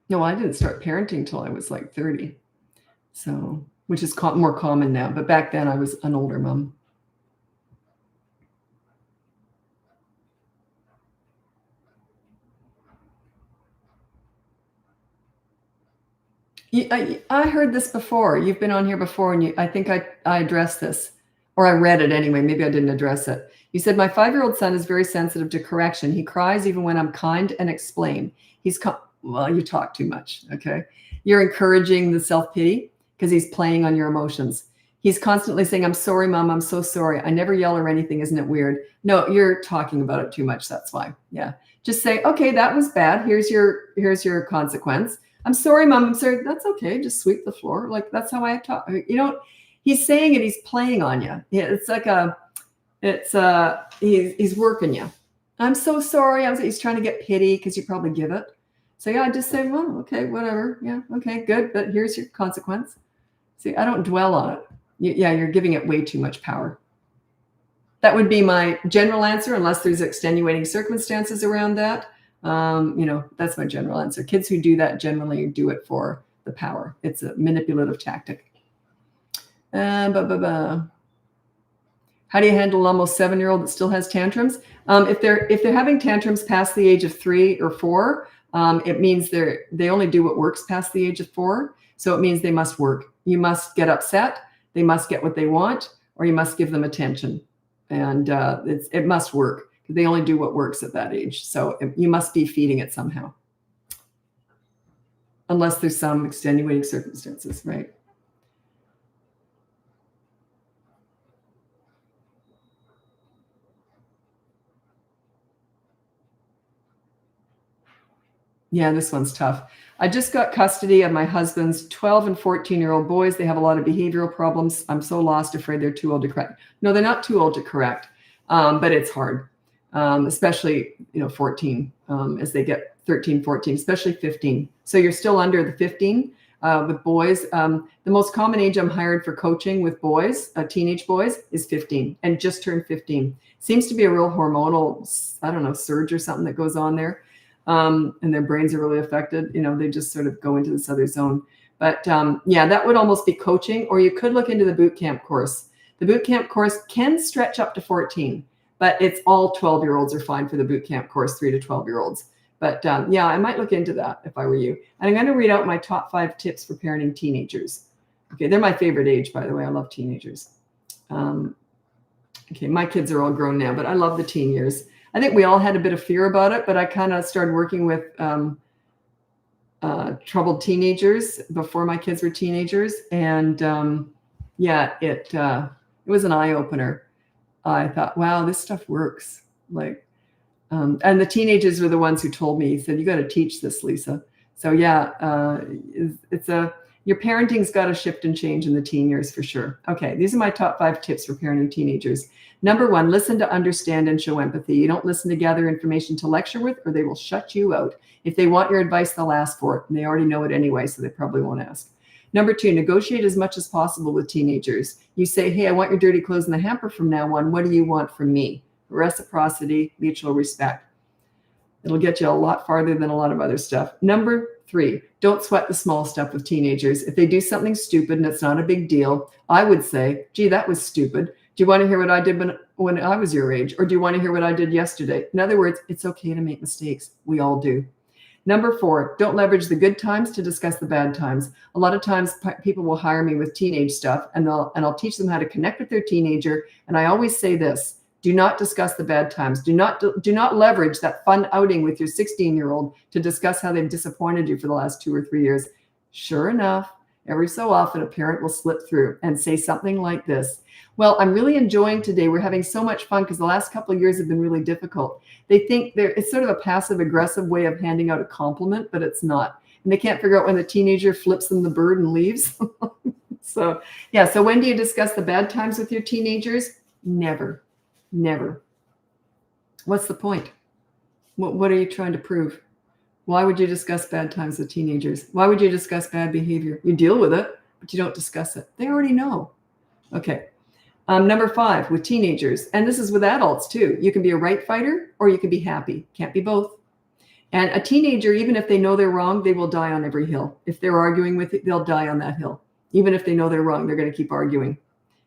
No, I didn't start parenting till I was like 30. So, which is more common now. But back then I was an older mom. I heard this before. You've been on here before, and I think I addressed this, or I read it anyway. Maybe I didn't address it. You said, my 5-year-old son is very sensitive to correction. He cries even when I'm kind and explain. Well, you talk too much, okay? You're encouraging the self-pity because he's playing on your emotions. He's constantly saying, I'm sorry, Mom, I'm so sorry. I never yell or anything. Isn't it weird? No, you're talking about it too much. That's why. Yeah. Just say, okay, that was bad. Here's your consequence. I'm sorry, Mom. I'm sorry. That's okay. Just sweep the floor. Like, that's how I talk. He's saying it. He's playing on you. It's like he's working you. I'm so sorry. He's trying to get pity because you probably give it. So yeah, I just say, well, okay, whatever. Yeah. Okay, good. But here's your consequence. See, I don't dwell on it. You're giving it way too much power. That would be my general answer, unless there's extenuating circumstances around that. That's my general answer. Kids who do that generally do it for the power. It's a manipulative tactic. How do you handle an almost 7-year-old that still has tantrums? If they're having tantrums past the age of 3 or 4, it means they only do what works past the age of 4. So it means they must work. You must get upset. They must get what they want, or you must give them attention. And it must work. They only do what works at that age. So you must be feeding it somehow. Unless there's some extenuating circumstances, right? Yeah, this one's tough. I just got custody of my husband's 12 and 14-year-old boys. They have a lot of behavioral problems. I'm so lost, afraid they're too old to correct. No, they're not too old to correct, but it's hard, especially 14, as they get 13, 14, especially 15. So you're still under the 15. with boys. The most common age I'm hired for coaching with boys, teenage boys, is 15 and just turned 15. Seems to be a real hormonal, I don't know, surge or something that goes on there. And their brains are really affected. They just sort of go into this other zone. But yeah, that would almost be coaching, or you could look into the boot camp course. The boot camp course can stretch up to 14, but it's all 12-year-olds are fine for the boot camp course, 3 to 12-year-olds. But yeah, I might look into that if I were you. And I'm going to read out my top 5 tips for parenting teenagers. Okay, they're my favorite age, by the way. I love teenagers. Okay, my kids are all grown now, but I love the teen years. I think we all had a bit of fear about it, but I kind of started working with troubled teenagers before my kids were teenagers. And yeah, it was an eye-opener. I thought, wow, this stuff works. And the teenagers were the ones who told me, he said, you got to teach this, Lisa. So yeah, your parenting's got to shift and change in the teen years for sure. Okay, these are my top 5 tips for parenting teenagers. Number 1, listen to understand and show empathy. You don't listen to gather information to lecture with, or they will shut you out. If they want your advice, they'll ask for it, and they already know it anyway, so they probably won't ask. Number 2, negotiate as much as possible with teenagers. You say, hey, I want your dirty clothes in the hamper from now on. What do you want from me? Reciprocity, mutual respect. It'll get you a lot farther than a lot of other stuff. Number 3, don't sweat the small stuff with teenagers. If they do something stupid and it's not a big deal, I would say, gee, that was stupid. Do you want to hear what I did when I was your age? Or do you want to hear what I did yesterday? In other words, it's okay to make mistakes. We all do. Number 4, don't leverage the good times to discuss the bad times. A lot of times people will hire me with teenage stuff, and I'll teach them how to connect with their teenager. And I always say this: do not discuss the bad times. Do not leverage that fun outing with your 16-year-old to discuss how they've disappointed you for the last 2 or 3 years. Sure enough, every so often a parent will slip through and say something like this: well, I'm really enjoying today. We're having so much fun because the last couple of years have been really difficult. They think it's sort of a passive-aggressive way of handing out a compliment, but it's not. And they can't figure out when the teenager flips them the bird and leaves. So yeah, so when do you discuss the bad times with your teenagers? Never. Never. What's the point? What are you trying to prove? Why would you discuss bad times with teenagers? Why would you discuss bad behavior? You deal with it, but you don't discuss it. They already know. Okay. Number 5, with teenagers, and this is with adults too. You can be a right fighter or you can be happy. Can't be both. And a teenager, even if they know they're wrong, they will die on every hill. If they're arguing with it, they'll die on that hill. Even if they know they're wrong, they're going to keep arguing.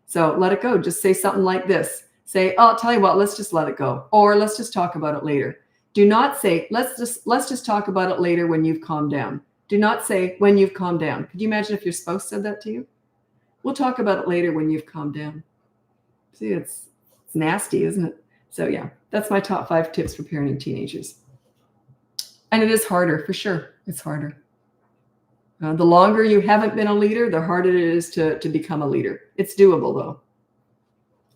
So let it go. Just say something like this. Say, oh, I'll tell you what, let's just let it go. Or let's just talk about it later. Do not say, let's just talk about it later when you've calmed down. Do not say when you've calmed down. Could you imagine if your spouse said that to you? We'll talk about it later when you've calmed down. See, it's nasty, isn't it? So yeah, that's my top 5 tips for parenting teenagers. And it is harder, for sure. It's harder. The longer you haven't been a leader, the harder it is to become a leader. It's doable though.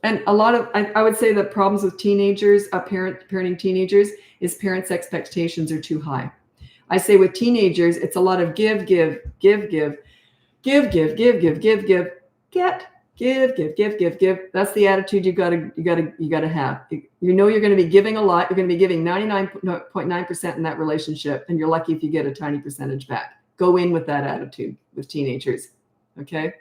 And a lot of, I would say the problems with teenagers, parenting teenagers, is parents' expectations are too high. I say with teenagers, it's a lot of give, get, give. That's the attitude you gotta have. You know you're going to be giving a lot. You're going to be giving 99.9% in that relationship, and you're lucky if you get a tiny percentage back. Go in with that attitude with teenagers, okay?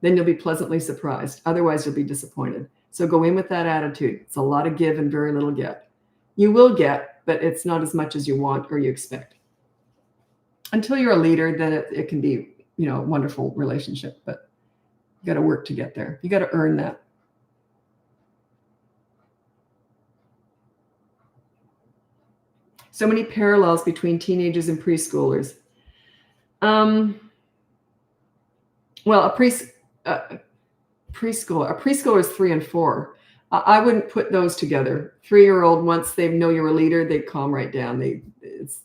Then you'll be pleasantly surprised. Otherwise, you'll be disappointed. So go in with that attitude. It's a lot of give and very little get. You will get, but it's not as much as you want or you expect. Until you're a leader, then it can be, a wonderful relationship, but you got to work to get there. You got to earn that. So many parallels between teenagers and preschoolers. Well, a preschooler is 3 and 4. I wouldn't put those together. 3-year-old, once they know you're a leader, they calm right down. It's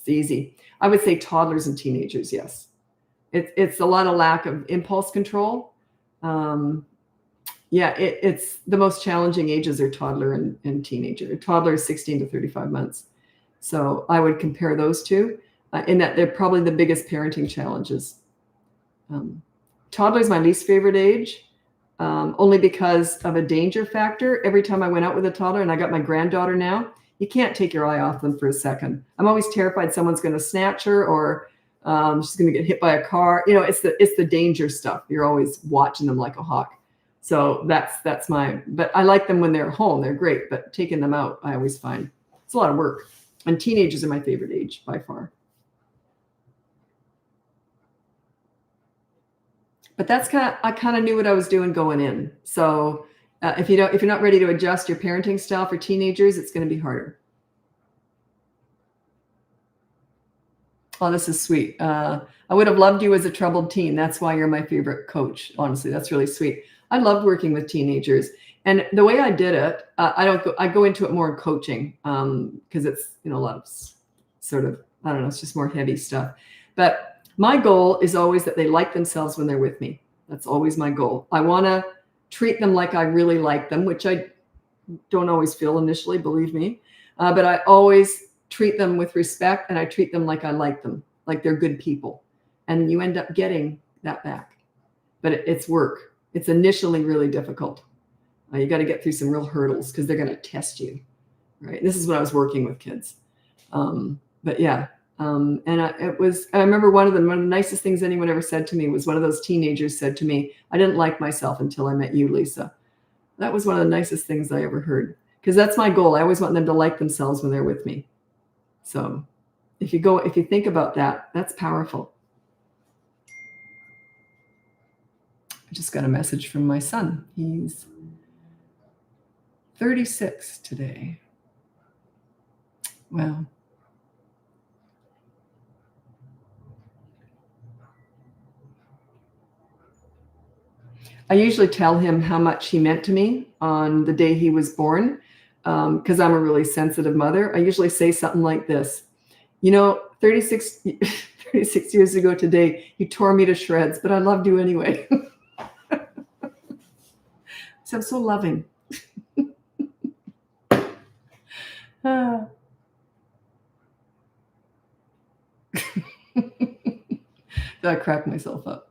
easy. I would say toddlers and teenagers, yes. It's a lot of lack of impulse control. It's the most challenging ages are toddler and teenager. Toddler is 16 to 35 months. So I would compare those two in that they're probably the biggest parenting challenges. Toddler is my least favorite age, only because of a danger factor. Every time I went out with a toddler, and I got my granddaughter now, you can't take your eye off them for a second. I'm always terrified someone's going to snatch her or She's going to get hit by a car. It's the danger stuff. You're always watching them like a hawk. So that's but I like them when they're home. They're great, but taking them out, I always find it's a lot of work. And teenagers are my favorite age by far. But I kind of knew what I was doing going in. So if you're not ready to adjust your parenting style for teenagers, it's going to be harder. Oh, this is sweet. I would have loved you as a troubled teen. That's why you're my favorite coach. Honestly, that's really sweet. I loved working with teenagers, and the way I did it, I go into it more in coaching because it's a lot of sort of, I don't know, it's just more heavy stuff. But my goal is always that they like themselves when they're with me. That's always my goal. I want to treat them like I really like them, which I don't always feel initially, believe me. But I always treat them with respect, and I treat them like I like them, like they're good people. And you end up getting that back. But it's work. It's initially really difficult. You got to get through some real hurdles because they're going to test you, right? This is when I was working with kids. But yeah. And I remember one of the nicest things anyone ever said to me was one of those teenagers said to me, "I didn't like myself until I met you, Lisa." That was one of the nicest things I ever heard, because that's my goal. I always want them to like themselves when they're with me. So if you think about that, that's powerful. I just got a message from my son. He's 36 today. Wow. I usually tell him how much he meant to me on the day he was born, because I'm a really sensitive mother. I usually say something like this: 36 years ago today, you tore me to shreds, but I loved you anyway. So I'm so loving. I cracked myself up.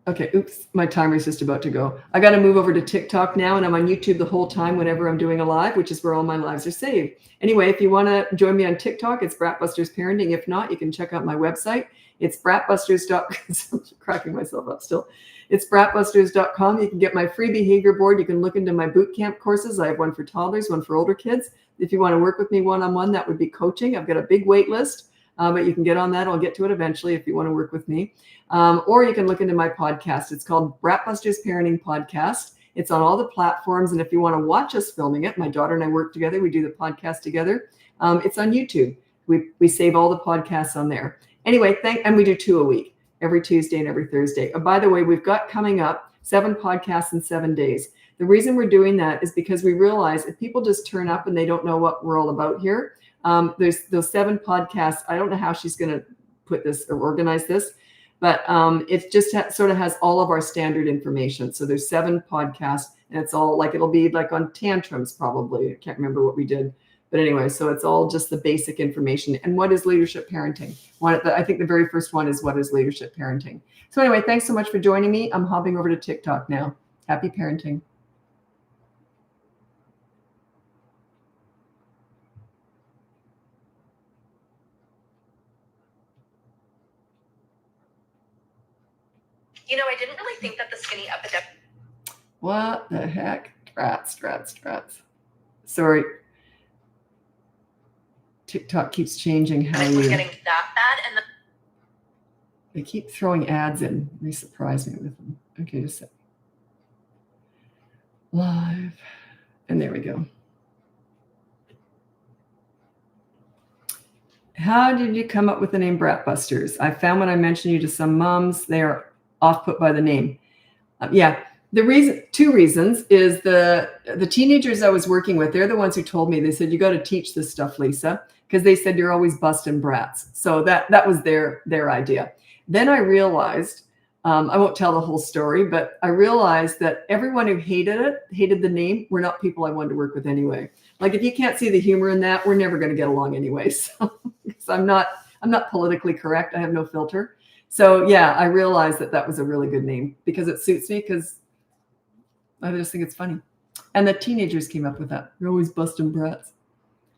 Okay, oops, my timer's just about to go. I got to move over to TikTok now, and I'm on YouTube the whole time whenever I'm doing a live, which is where all my lives are saved. Anyway, if you want to join me on TikTok, it's BratBusters Parenting. If not, you can check out my website. It's BratBusters.com. Cracking myself up still. It's BratBusters.com. You can get my free behavior board. You can look into my boot camp courses. I have one for toddlers, one for older kids. If you want to work with me one-on-one, that would be coaching. I've got a big wait list. But you can get on that. I'll get to it eventually if you want to work with me. Or you can look into my podcast. It's called BratBusters Parenting Podcast. It's on all the platforms. And if you want to watch us filming it, my daughter and I work together. We do the podcast together. It's on YouTube. We save all the podcasts on there. Anyway, and we do 2 a week, every Tuesday and every Thursday. By the way, we've got coming up 7 podcasts in 7 days. The reason we're doing that is because we realize if people just turn up and they don't know what we're all about here, there's those 7 podcasts. I don't know how she's going to put this or organize this, but it just sort of has all of our standard information. So there's 7 podcasts, and it's all it'll be like on tantrums probably. I can't remember what we did. But anyway, so it's all just the basic information. And what is leadership parenting? I think the very first one is what is leadership parenting. So anyway, thanks so much for joining me. I'm hopping over to TikTok now. Happy parenting. I didn't really think that the skinny epidemic. What the heck? Strats. Sorry. TikTok keeps changing how was getting that bad, and they keep throwing ads in. They surprise me with them. Okay, just a sec. Live. And there we go. How did you come up with the name BratBusters? I found when I mentioned you to some moms, they are off put by the name. The 2 reasons is the teenagers I was working with, they're the ones who told me, they said, you got to teach this stuff, Lisa, because they said you're always busting brats. So that was their idea. Then I realized, I won't tell the whole story, but I realized that everyone who hated the name, were not people I wanted to work with anyway. Like if you can't see the humor in that, we're never going to get along anyway. So I'm not politically correct. I have no filter. So yeah, I realized that was a really good name because it suits me, because I just think it's funny. And the teenagers came up with that. You're always busting brats.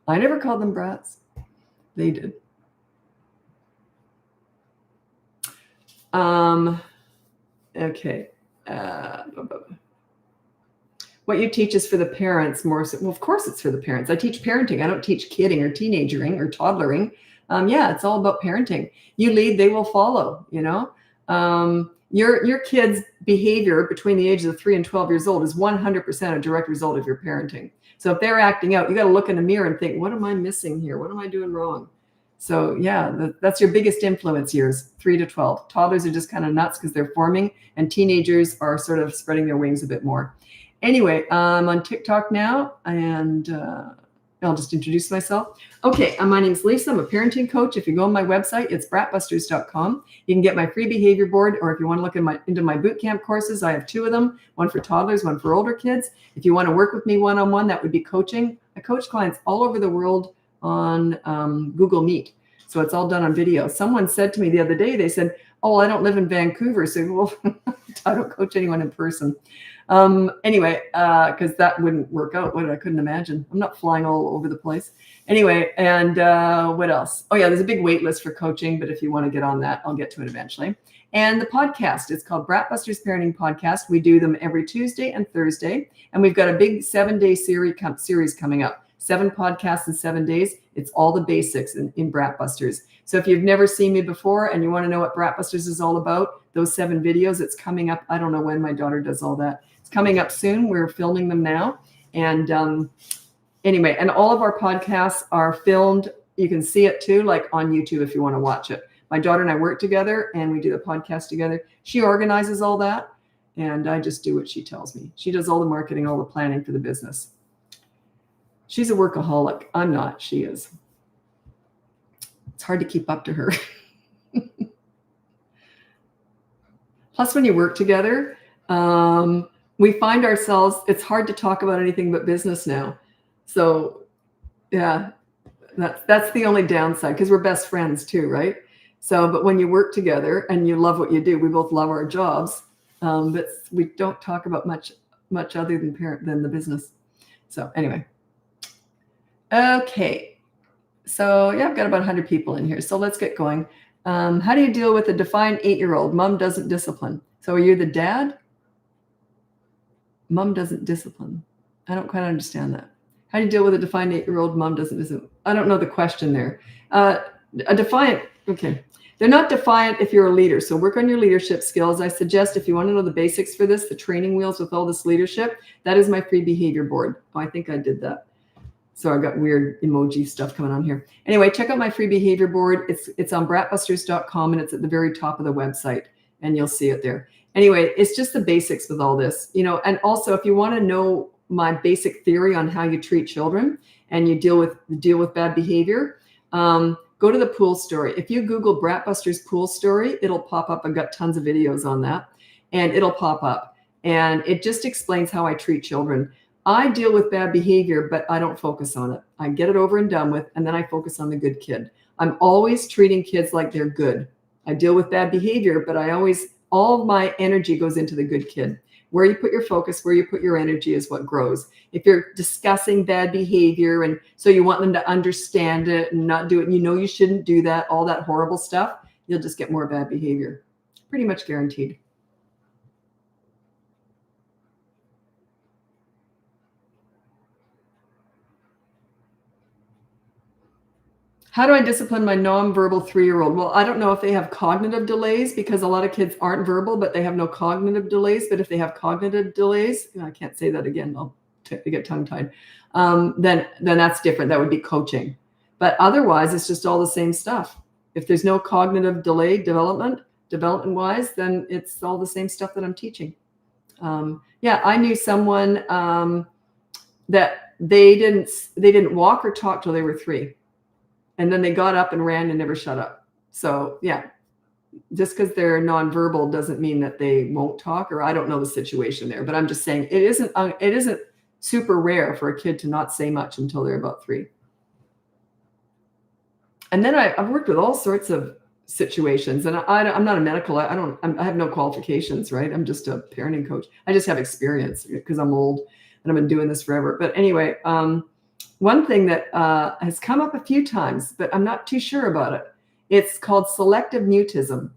I never called them brats. They did. Okay. What you teach is for the parents more. So, well, of course it's for the parents. I teach parenting. I don't teach kidding or teenagering or toddlering. Yeah, it's all about parenting. You lead, they will follow, your kids' behavior between the ages of 3 and 12 years old is 100% a direct result of your parenting. So if they're acting out, you got to look in the mirror and think, what am I missing here? What am I doing wrong? So yeah, that's your biggest influence years, 3 to 12. Toddlers are just kind of nuts because they're forming, and teenagers are sort of spreading their wings a bit more. Anyway, I'm on TikTok now, and I'll just introduce myself. Okay, my name's Lisa. I'm a parenting coach. If you go on my website, it's BratBusters.com. You can get my free behavior board, or if you want to look into my boot camp courses, I have 2 of them, one for toddlers, one for older kids. If you want to work with me one-on-one, that would be coaching. I coach clients all over the world on Google Meet. So it's all done on video. Someone said to me the other day, they said, oh, I don't live in Vancouver. So, well, I don't coach anyone in person. Anyway, because that wouldn't work out. I couldn't imagine. I'm not flying all over the place. Anyway, and what else? Oh yeah, there's a big wait list for coaching, but if you want to get on that, I'll get to it eventually. And the podcast, it's called BratBusters Parenting Podcast. We do them every Tuesday and Thursday, and we've got a big 7-day series coming up. 7 podcasts in 7 days. It's all the basics in BratBusters. So if you've never seen me before and you want to know what BratBusters is all about, those 7 videos, it's coming up. I don't know when my daughter does all that. It's coming up soon. We're filming them now. And anyway, and all of our podcasts are filmed. You can see it too, like on YouTube if you want to watch it. My daughter and I work together and we do the podcast together. She organizes all that and I just do what she tells me. She does all the marketing, all the planning for the business. She's a workaholic. I'm not. She is. It's hard to keep up to her. Plus, when you work together, we find ourselves, it's hard to talk about anything but business now. So yeah, that's the only downside because we're best friends too, right? So, but when you work together and you love what you do, we both love our jobs, but we don't talk about much other than the business. So anyway. Okay. So yeah, I've got about 100 people in here. So let's get going. How do you deal with a defiant 8-year-old? Mom doesn't discipline. So are you the dad? Mom doesn't discipline. I don't quite understand that. How do you deal with a defiant 8-year-old? Mom doesn't discipline. I don't know the question there. A defiant, okay. They're not defiant if you're a leader. So work on your leadership skills. I suggest if you want to know the basics for this, the training wheels with all this leadership, that is my free behavior board. Oh, I think I did that. So I've got weird emoji stuff coming on here. Anyway, check out my free behavior board. It's on BratBusters.com and it's at the very top of the website and you'll see it there. Anyway, it's just the basics with all this, and also if you want to know my basic theory on how you treat children and you deal with bad behavior, go to the pool story. If you Google BratBusters pool story, it'll pop up. I've got tons of videos on that and it'll pop up and it just explains how I treat children. I deal with bad behavior, but I don't focus on it. I get it over and done with, and then I focus on the good kid. I'm always treating kids like they're good. I deal with bad behavior, but all of my energy goes into the good kid. Where you put your focus, where you put your energy is what grows. If you're discussing bad behavior, and so you want them to understand it and not do it, and you shouldn't do that, all that horrible stuff, you'll just get more bad behavior. Pretty much guaranteed. How do I discipline my nonverbal 3-year-old? Well, I don't know if they have cognitive delays because a lot of kids aren't verbal, but they have no cognitive delays. But if they have cognitive delays, I can't say that again. I'll get tongue-tied. Then that's different. That would be coaching. But otherwise, it's just all the same stuff. If there's no cognitive delay development-wise, then it's all the same stuff that I'm teaching. Yeah, I knew someone that they didn't walk or talk till they were 3. And then they got up and ran and never shut up. So yeah, just because they're nonverbal doesn't mean that they won't talk, or I don't know the situation there, but I'm just saying it isn't super rare for a kid to not say much until they're about 3. And then I've worked with all sorts of situations, and I'm not a medical, I have no qualifications, right? I'm just a parenting coach. I just have experience because I'm old and I've been doing this forever. But anyway, one thing that has come up a few times, but I'm not too sure about it. It's called selective mutism.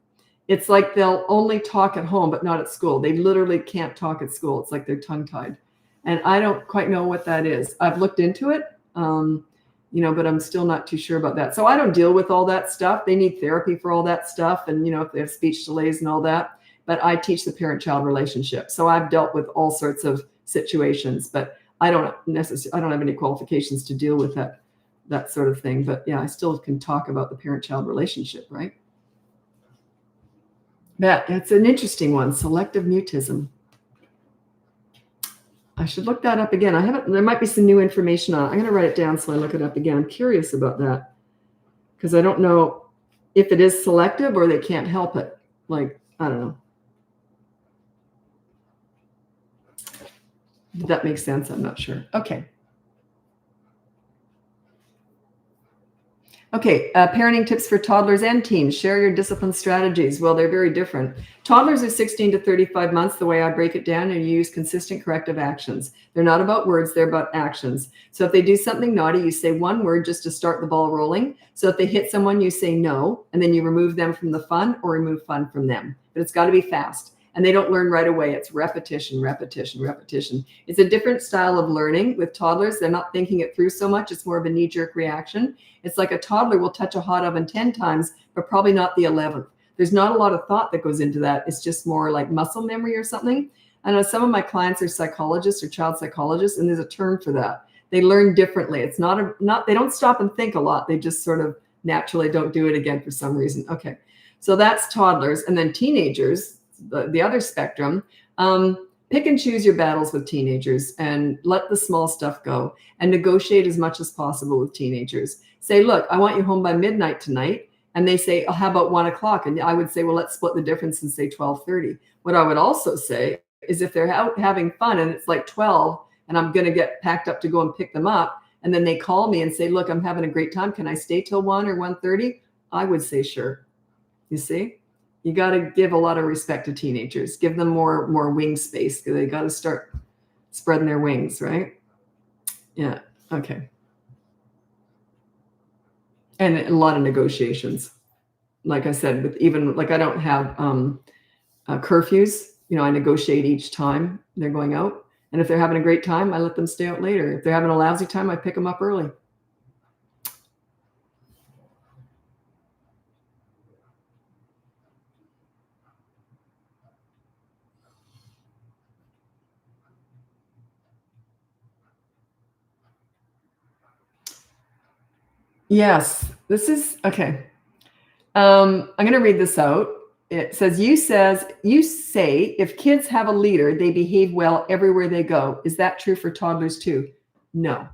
It's like they'll only talk at home, but not at school. They literally can't talk at school. It's like they're tongue-tied. And I don't quite know what that is. I've looked into it, but I'm still not too sure about that. So I don't deal with all that stuff. They need therapy for all that stuff. And, if they have speech delays and all that. But I teach the parent-child relationship. So I've dealt with all sorts of situations, but I don't have any qualifications to deal with that sort of thing. But yeah, I still can talk about the parent-child relationship, right? Yeah, it's an interesting one, selective mutism. I should look that up again. There might be some new information on it. I'm going to write it down so I look it up again. I'm curious about that because I don't know if it is selective or they can't help it. Like, I don't know. Did that make sense? I'm not sure. Okay. Okay, parenting tips for toddlers and teens. Share your discipline strategies. Well, they're very different. Toddlers are 16 to 35 months. The way I break it down, and you use consistent corrective actions. They're not about words, they're about actions. So if they do something naughty, you say one word just to start the ball rolling. So if they hit someone, you say no, and then you remove them from the fun or remove fun from them. But it's got to be fast. And they don't learn right away. It's repetition, repetition, repetition. It's a different style of learning with toddlers. They're not thinking it through so much. It's more of a knee-jerk reaction. It's like a toddler will touch a hot oven 10 times, but probably not the 11th. There's not a lot of thought that goes into that. It's just more like muscle memory or something. I know some of my clients are psychologists or child psychologists, and there's a term for that. They learn differently. It's not they don't stop and think a lot. They just sort of naturally don't do it again for some reason. Okay, so that's toddlers. And then teenagers, the other spectrum, pick and choose your battles with teenagers and let the small stuff go and negotiate as much as possible with teenagers. Say, look, I want you home by midnight tonight. And they say, oh, how about 1 o'clock? And I would say, well, let's split the difference and say 12:30. What I would also say is if they're out having fun and it's like 12 and I'm going to get packed up to go and pick them up, and then they call me and say, look, I'm having a great time. Can I stay till 1 or 1:30? I would say, sure. You see? You got to give a lot of respect to teenagers. Give them more wing space because they got to start spreading their wings, right? Yeah. Okay. And a lot of negotiations. Like I said, with even like I don't have curfews. I negotiate each time they're going out. And if they're having a great time, I let them stay out later. If they're having a lousy time, I pick them up early. Yes, this is okay. I'm going to read this out. It says, you say if kids have a leader, they behave well everywhere they go. Is that true for toddlers too? No.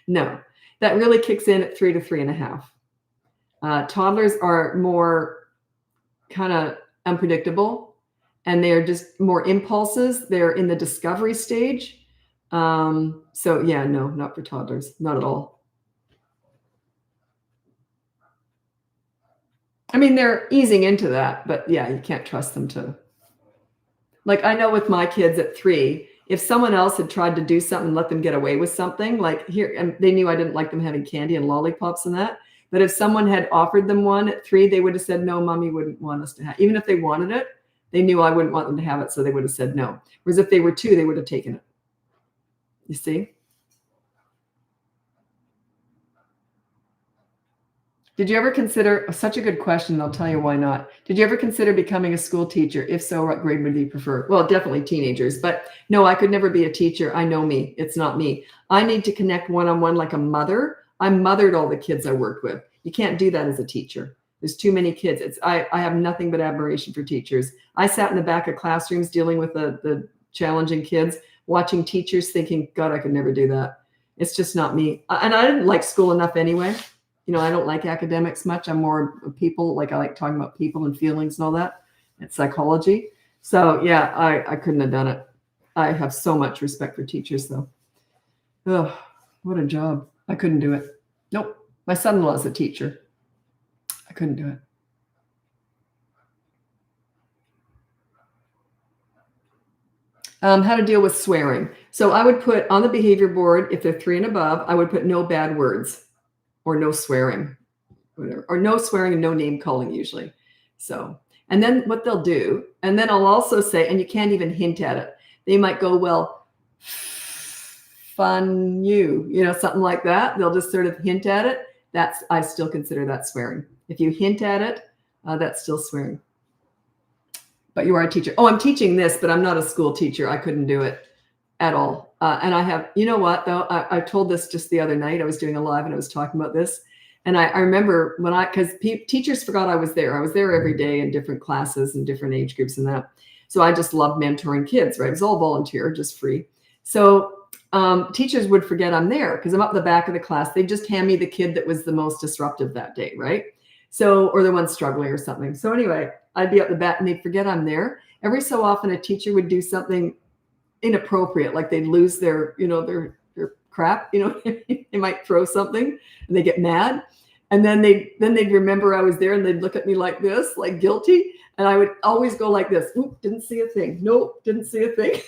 No. That really kicks in at 3 to 3.5. Toddlers are more kind of unpredictable, and they're just more impulses. They're in the discovery stage. So yeah, no, not for toddlers. Not at all. I mean, they're easing into that, but yeah, you can't trust them to. Like I know with my kids at 3, if someone else had tried to do something and let them get away with something, like here, and they knew I didn't like them having candy and lollipops and that. But if someone had offered them one at 3, they would have said, no, mommy wouldn't want us to have. Even if they wanted it, they knew I wouldn't want them to have it, so they would have said no. Whereas if they were 2, they would have taken it. You see? Did you ever consider, such a good question, I'll tell you why not. Did you ever consider becoming a school teacher? If so, what grade would you prefer? Well, definitely teenagers, but no, I could never be a teacher. I know me. It's not me. I need to connect one-on-one like a mother. I mothered all the kids I worked with. You can't do that as a teacher. There's too many kids. I have nothing but admiration for teachers. I sat in the back of classrooms dealing with the challenging kids, watching teachers thinking, God, I could never do that. It's just not me. And I didn't like school enough anyway. I don't like academics much. I'm more people, like I like talking about people and feelings and all that. It's psychology. So yeah, I couldn't have done it. I have so much respect for teachers though. Oh, what a job. I couldn't do it. Nope. My son-in-law is a teacher. I couldn't do it. How to deal with swearing. So I would put on the behavior board, if they're 3 and above, I would put no bad words. Or no swearing, whatever, or no swearing and no name calling usually. So, and then what they'll do, and then I'll also say, and you can't even hint at it. They might go, well, fun you, something like that. They'll just sort of hint at it. I still consider that swearing. If you hint at it, that's still swearing. But you are a teacher. Oh, I'm teaching this, but I'm not a school teacher. I couldn't do it at all. And I have, you know what, though? I told this just the other night. I was doing a live and I was talking about this. And I remember because teachers forgot I was there. I was there every day in different classes and different age groups and that. So I just loved mentoring kids, right? It was all volunteer, just free. So teachers would forget I'm there because I'm up the back of the class. They just hand me the kid that was the most disruptive that day, right? So, or the one struggling or something. So anyway, I'd be up the back and they'd forget I'm there. Every so often a teacher would do something inappropriate, like they'd lose their crap, they might throw something and they get mad. And then they'd remember I was there and they'd look at me like this, like guilty. And I would always go like this. Oop, didn't see a thing. Nope, didn't see a thing.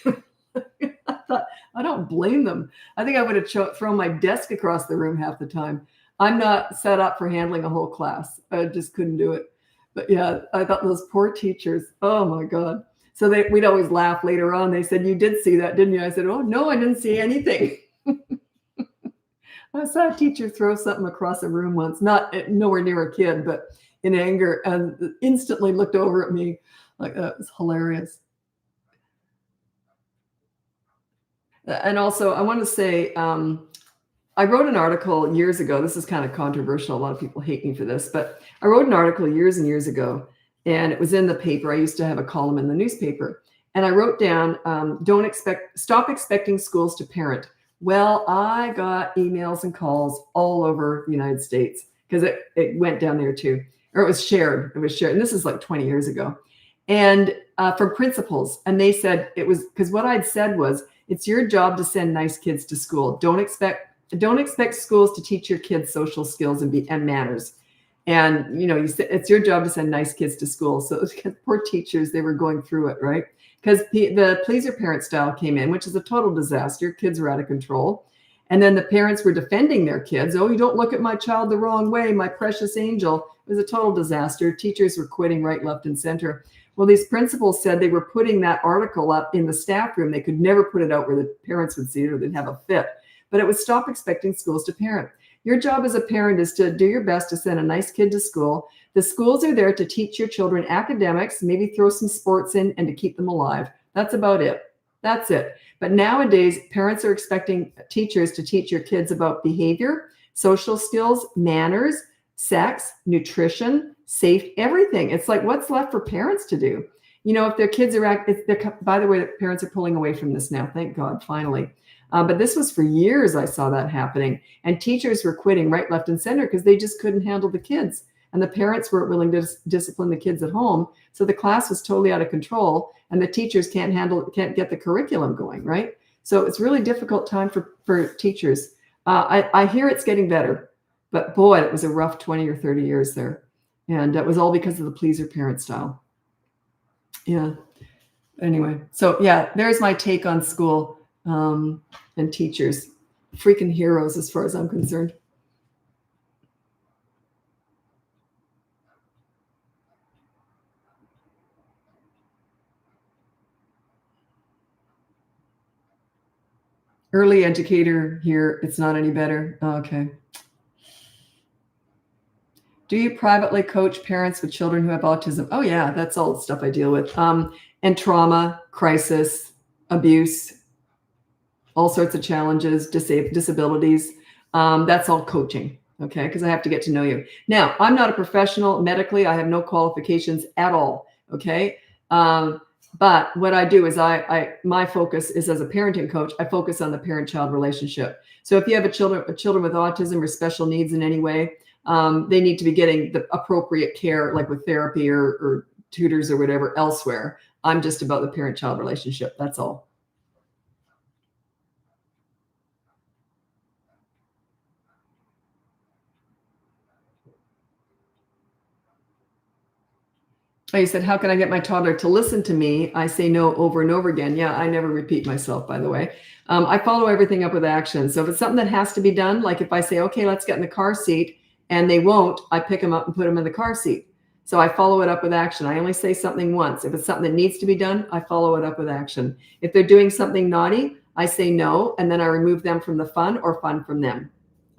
I thought, I don't blame them. I think I would have thrown my desk across the room half the time. I'm not set up for handling a whole class. I just couldn't do it. But yeah, I thought those poor teachers, oh my God. So we'd always laugh later on. They said, you did see that, didn't you? I said, oh, no, I didn't see anything. I saw a teacher throw something across a room once, nowhere near a kid, but in anger, and instantly looked over at me like that. It was hilarious. And also, I want to say, I wrote an article years ago. This is kind of controversial. A lot of people hate me for this, but I wrote an article years and years ago, and it was in the paper. I used to have a column in the newspaper, and I wrote down, stop expecting schools to parent. Well, I got emails and calls all over the United States because it went down there too, or it was shared. It was shared, and this is like 20 years ago, and from principals, and they said it was because what I'd said was, it's your job to send nice kids to school. Don't expect schools to teach your kids social skills and manners. And it's your job to send nice kids to school. So poor teachers, they were going through it, right? Because the pleaser parent style came in, which is a total disaster. Kids were out of control. And then the parents were defending their kids. Oh, you don't look at my child the wrong way, my precious angel. It was a total disaster. Teachers were quitting right, left, and center. Well, these principals said they were putting that article up in the staff room. They could never put it out where the parents would see it or they'd have a fit. But it would stop expecting schools to parent. Your job as a parent is to do your best to send a nice kid to school. The schools are there to teach your children academics, maybe throw some sports in, and to keep them alive. That's about it. That's it. But nowadays, parents are expecting teachers to teach your kids about behavior, social skills, manners, sex, nutrition, safe, everything. It's like, what's left for parents to do? If their kids are, by the way, the parents are pulling away from this now. Thank God, finally. But this was for years. I saw that happening, and teachers were quitting right, left, and center because they just couldn't handle the kids, and the parents weren't willing to discipline the kids at home. So the class was totally out of control, and the teachers can't get the curriculum going, right? So it's really difficult time for teachers. I hear it's getting better, but boy, it was a rough 20 or 30 years there, and that was all because of the pleaser parent style. Yeah. Anyway, so yeah, there's my take on school. And teachers, freaking heroes as far as I'm concerned. Early educator here, it's not any better. Okay. Do you privately coach parents with children who have autism? Oh yeah, that's all the stuff I deal with. And trauma, crisis, abuse, all sorts of challenges, disabilities. That's all coaching, okay? Because I have to get to know you. Now, I'm not a professional medically. I have no qualifications at all, okay? But what I do is my focus is as a parenting coach, I focus on the parent-child relationship. So if you have children with autism or special needs in any way, they need to be getting the appropriate care, like with therapy or tutors or whatever elsewhere. I'm just about the parent-child relationship. That's all. You said, how can I get my toddler to listen to me? I say no over and over again. Yeah, I never repeat myself, by the way. I follow everything up with action. So if it's something that has to be done, like if I say, okay, let's get in the car seat, and they won't, I pick them up and put them in the car seat. So I follow it up with action. I only say something once. If it's something that needs to be done, I follow it up with action. If they're doing something naughty, I say no, and then I remove them from the fun or fun from them.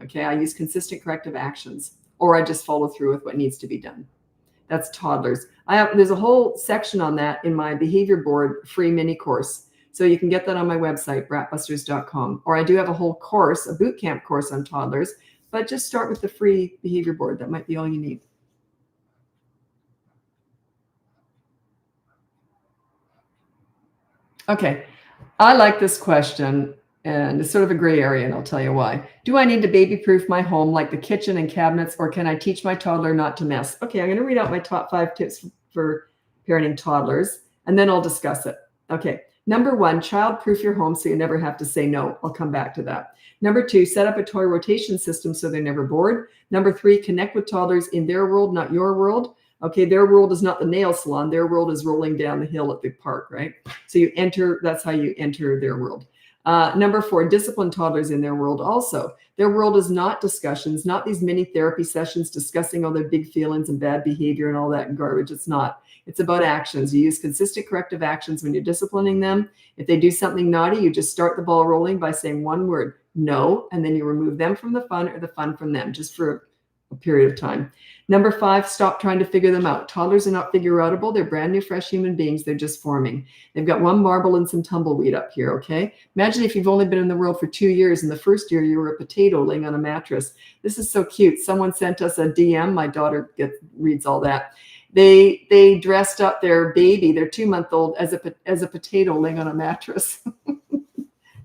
Okay, I use consistent corrective actions, or I just follow through with what needs to be done. That's toddlers. There's a whole section on that in my behavior board free mini course. So you can get that on my website, BratBusters.com. Or I do have a whole course, a boot camp course on toddlers, but just start with the free behavior board. That might be all you need. Okay, I like this question, and it's sort of a gray area, and I'll tell you why. Do I need to baby-proof my home like the kitchen and cabinets, or can I teach my toddler not to mess? Okay, I'm going to read out my top 5 tips for parenting toddlers, and then I'll discuss it. Okay, number 1, child-proof your home so you never have to say no. I'll come back to that. Number 2, set up a toy rotation system so they're never bored. Number 3, connect with toddlers in their world, not your world. Okay, their world is not the nail salon. Their world is rolling down the hill at the park, right? So you enter, that's how you enter their world. Number 4, discipline toddlers in their world also. Their world is not discussions, not these mini therapy sessions discussing all their big feelings and bad behavior and all that garbage. It's not. It's about actions. You use consistent corrective actions when you're disciplining them. If they do something naughty, you just start the ball rolling by saying one word, no, and then you remove them from the fun or the fun from them, just for a period of time. Number 5, stop trying to figure them out. Toddlers are not figure-outable. They're brand new, fresh human beings. They're just forming. They've got one marble and some tumbleweed up here, okay? Imagine if you've only been in the world for 2 years, and the first year you were a potato laying on a mattress. This is so cute. Someone sent us a DM. My daughter reads all that. They dressed up their baby, their 2-month-old, as a potato laying on a mattress.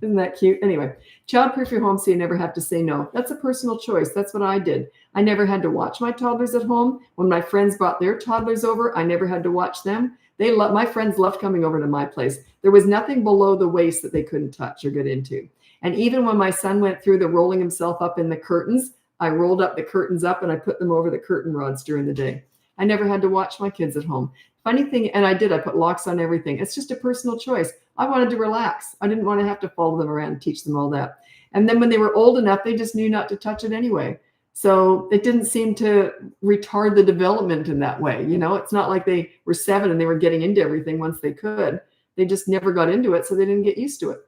Isn't that cute? Anyway, child-proof your home so you never have to say no. That's a personal choice. That's what I did. I never had to watch my toddlers at home. When my friends brought their toddlers over, I never had to watch them. My friends loved coming over to my place. There was nothing below the waist that they couldn't touch or get into. And even when my son went through the rolling himself up in the curtains, I rolled up the curtains up and I put them over the curtain rods during the day. I never had to watch my kids at home. Funny thing, and I put locks on everything. It's just a personal choice. I wanted to relax. I didn't want to have to follow them around and teach them all that. And then when they were old enough, they just knew not to touch it anyway. So it didn't seem to retard the development in that way. You know, it's not like they were 7 and they were getting into everything once they could. They just never got into it, so they didn't get used to it.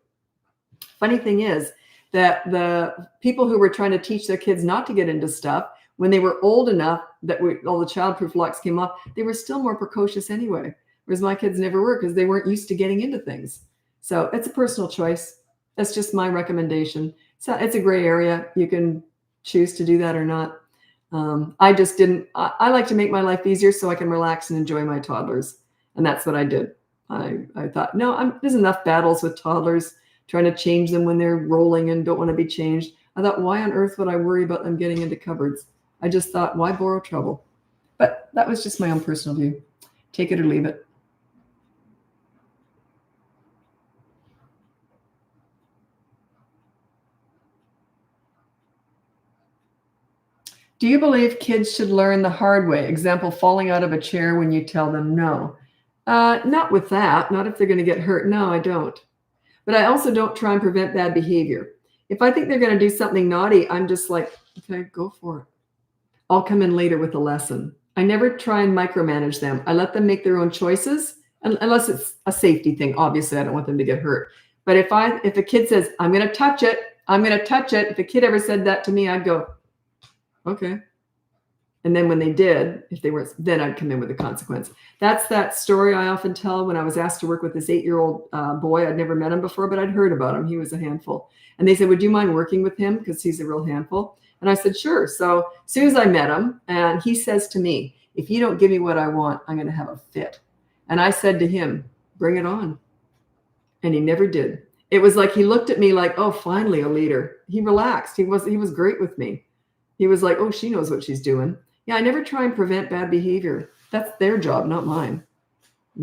Funny thing is that the people who were trying to teach their kids not to get into stuff, when they were old enough that all the childproof locks came off, they were still more precocious anyway. Whereas my kids never were because they weren't used to getting into things. So it's a personal choice. That's just my recommendation. So it's a gray area. You can choose to do that or not. I just didn't. I like to make my life easier so I can relax and enjoy my toddlers. And that's what I did. I thought, no, there's enough battles with toddlers, trying to change them when they're rolling and don't want to be changed. I thought, why on earth would I worry about them getting into cupboards? I just thought, why borrow trouble? But that was just my own personal view. Take it or leave it. Do you believe kids should learn the hard way? Example, falling out of a chair when you tell them no. Not with that. Not if they're going to get hurt. No, I don't. But I also don't try and prevent bad behavior. If I think they're going to do something naughty, I'm just like, okay, go for it. I'll come in later with a lesson. I never try and micromanage them. I let them make their own choices, unless it's a safety thing. Obviously, I don't want them to get hurt. But if a kid says, I'm going to touch it, I'm going to touch it. If a kid ever said that to me, I'd go, okay. And then when they did, if they weren't, then I'd come in with a consequence. That's that story I often tell when I was asked to work with this 8-year-old boy. I'd never met him before, but I'd heard about him. He was a handful. And they said, would you mind working with him? Because he's a real handful. And I said, sure. So as soon as I met him, and he says to me, if you don't give me what I want, I'm going to have a fit. And I said to him, bring it on. And he never did. It was like he looked at me like, oh, finally a leader. He relaxed. He was great with me. He was like, oh, she knows what she's doing. Yeah, I never try and prevent bad behavior. That's their job, not mine.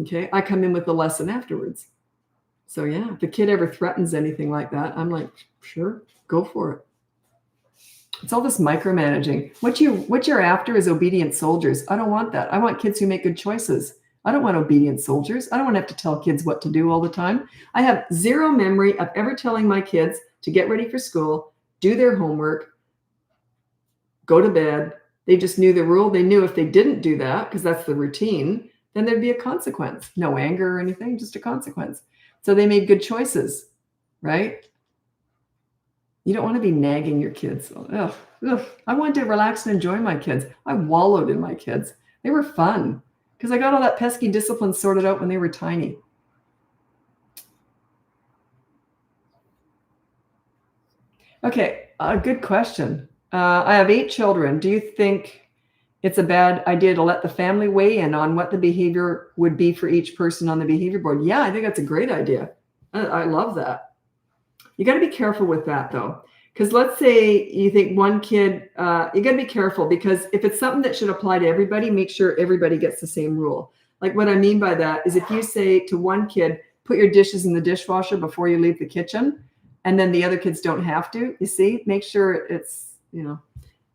Okay, I come in with the lesson afterwards. So yeah, if the kid ever threatens anything like that, I'm like, sure, go for it. It's all this micromanaging. What you're after is obedient soldiers. I don't want that. I want kids who make good choices. I don't want obedient soldiers. I don't want to have to tell kids what to do all the time. I have zero memory of ever telling my kids to get ready for school, do their homework, go to bed. They just knew the rule. They knew if they didn't do that, because that's the routine, then there'd be a consequence. No anger or anything, just a consequence. So they made good choices, right? You don't want to be nagging your kids. Ugh, ugh. I wanted to relax and enjoy my kids. I wallowed in my kids. They were fun because I got all that pesky discipline sorted out when they were tiny. Okay, good question. I have 8 children. Do you think it's a bad idea to let the family weigh in on what the behavior would be for each person on the behavior board? Yeah, I think that's a great idea. I love that. You got to be careful with that, though, because let's say you think one kid, you got to be careful, because if it's something that should apply to everybody, make sure everybody gets the same rule. Like what I mean by that is if you say to one kid, put your dishes in the dishwasher before you leave the kitchen, and then the other kids don't have to, you see, make sure it's,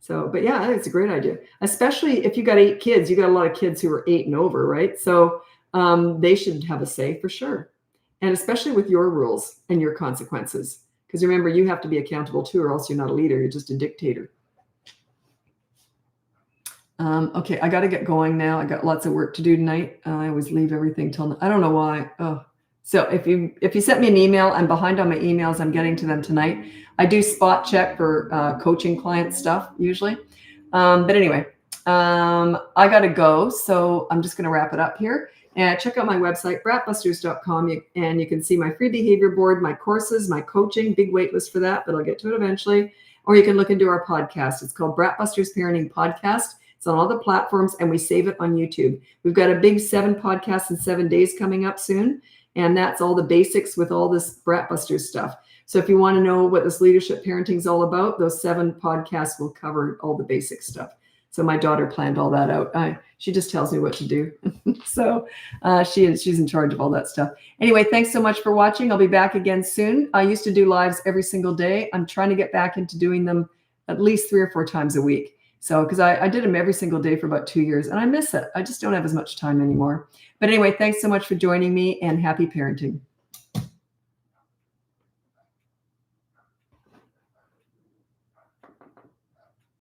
so, but yeah, I think it's a great idea, especially if you got 8 kids. You got a lot of kids who are 8 and over, right? So they should have a say for sure. And especially with your rules and your consequences, because remember, you have to be accountable too, or else you're not a leader. You're just a dictator. Okay, I got to get going now. I got lots of work to do tonight. I always leave everything till, I don't know why. Oh, so if you sent me an email, I'm behind on my emails. I'm getting to them tonight. I do spot check for coaching client stuff usually. But anyway, I got to go. So I'm just going to wrap it up here. And check out my website, BratBusters.com, and you can see my free behavior board, my courses, my coaching, big wait list for that, but I'll get to it eventually. Or you can look into our podcast. It's called BratBusters Parenting Podcast. It's on all the platforms, and we save it on YouTube. We've got a big 7 podcasts in 7 days coming up soon, and that's all the basics with all this BratBusters stuff. So if you want to know what this leadership parenting is all about, those 7 podcasts will cover all the basic stuff. So my daughter planned all that out. She just tells me what to do. So she's in charge of all that stuff. Anyway, thanks so much for watching. I'll be back again soon. I used to do lives every single day. I'm trying to get back into doing them at least 3 or 4 times a week. So because I did them every single day for about 2 years, and I miss it. I just don't have as much time anymore. But anyway, thanks so much for joining me, and happy parenting.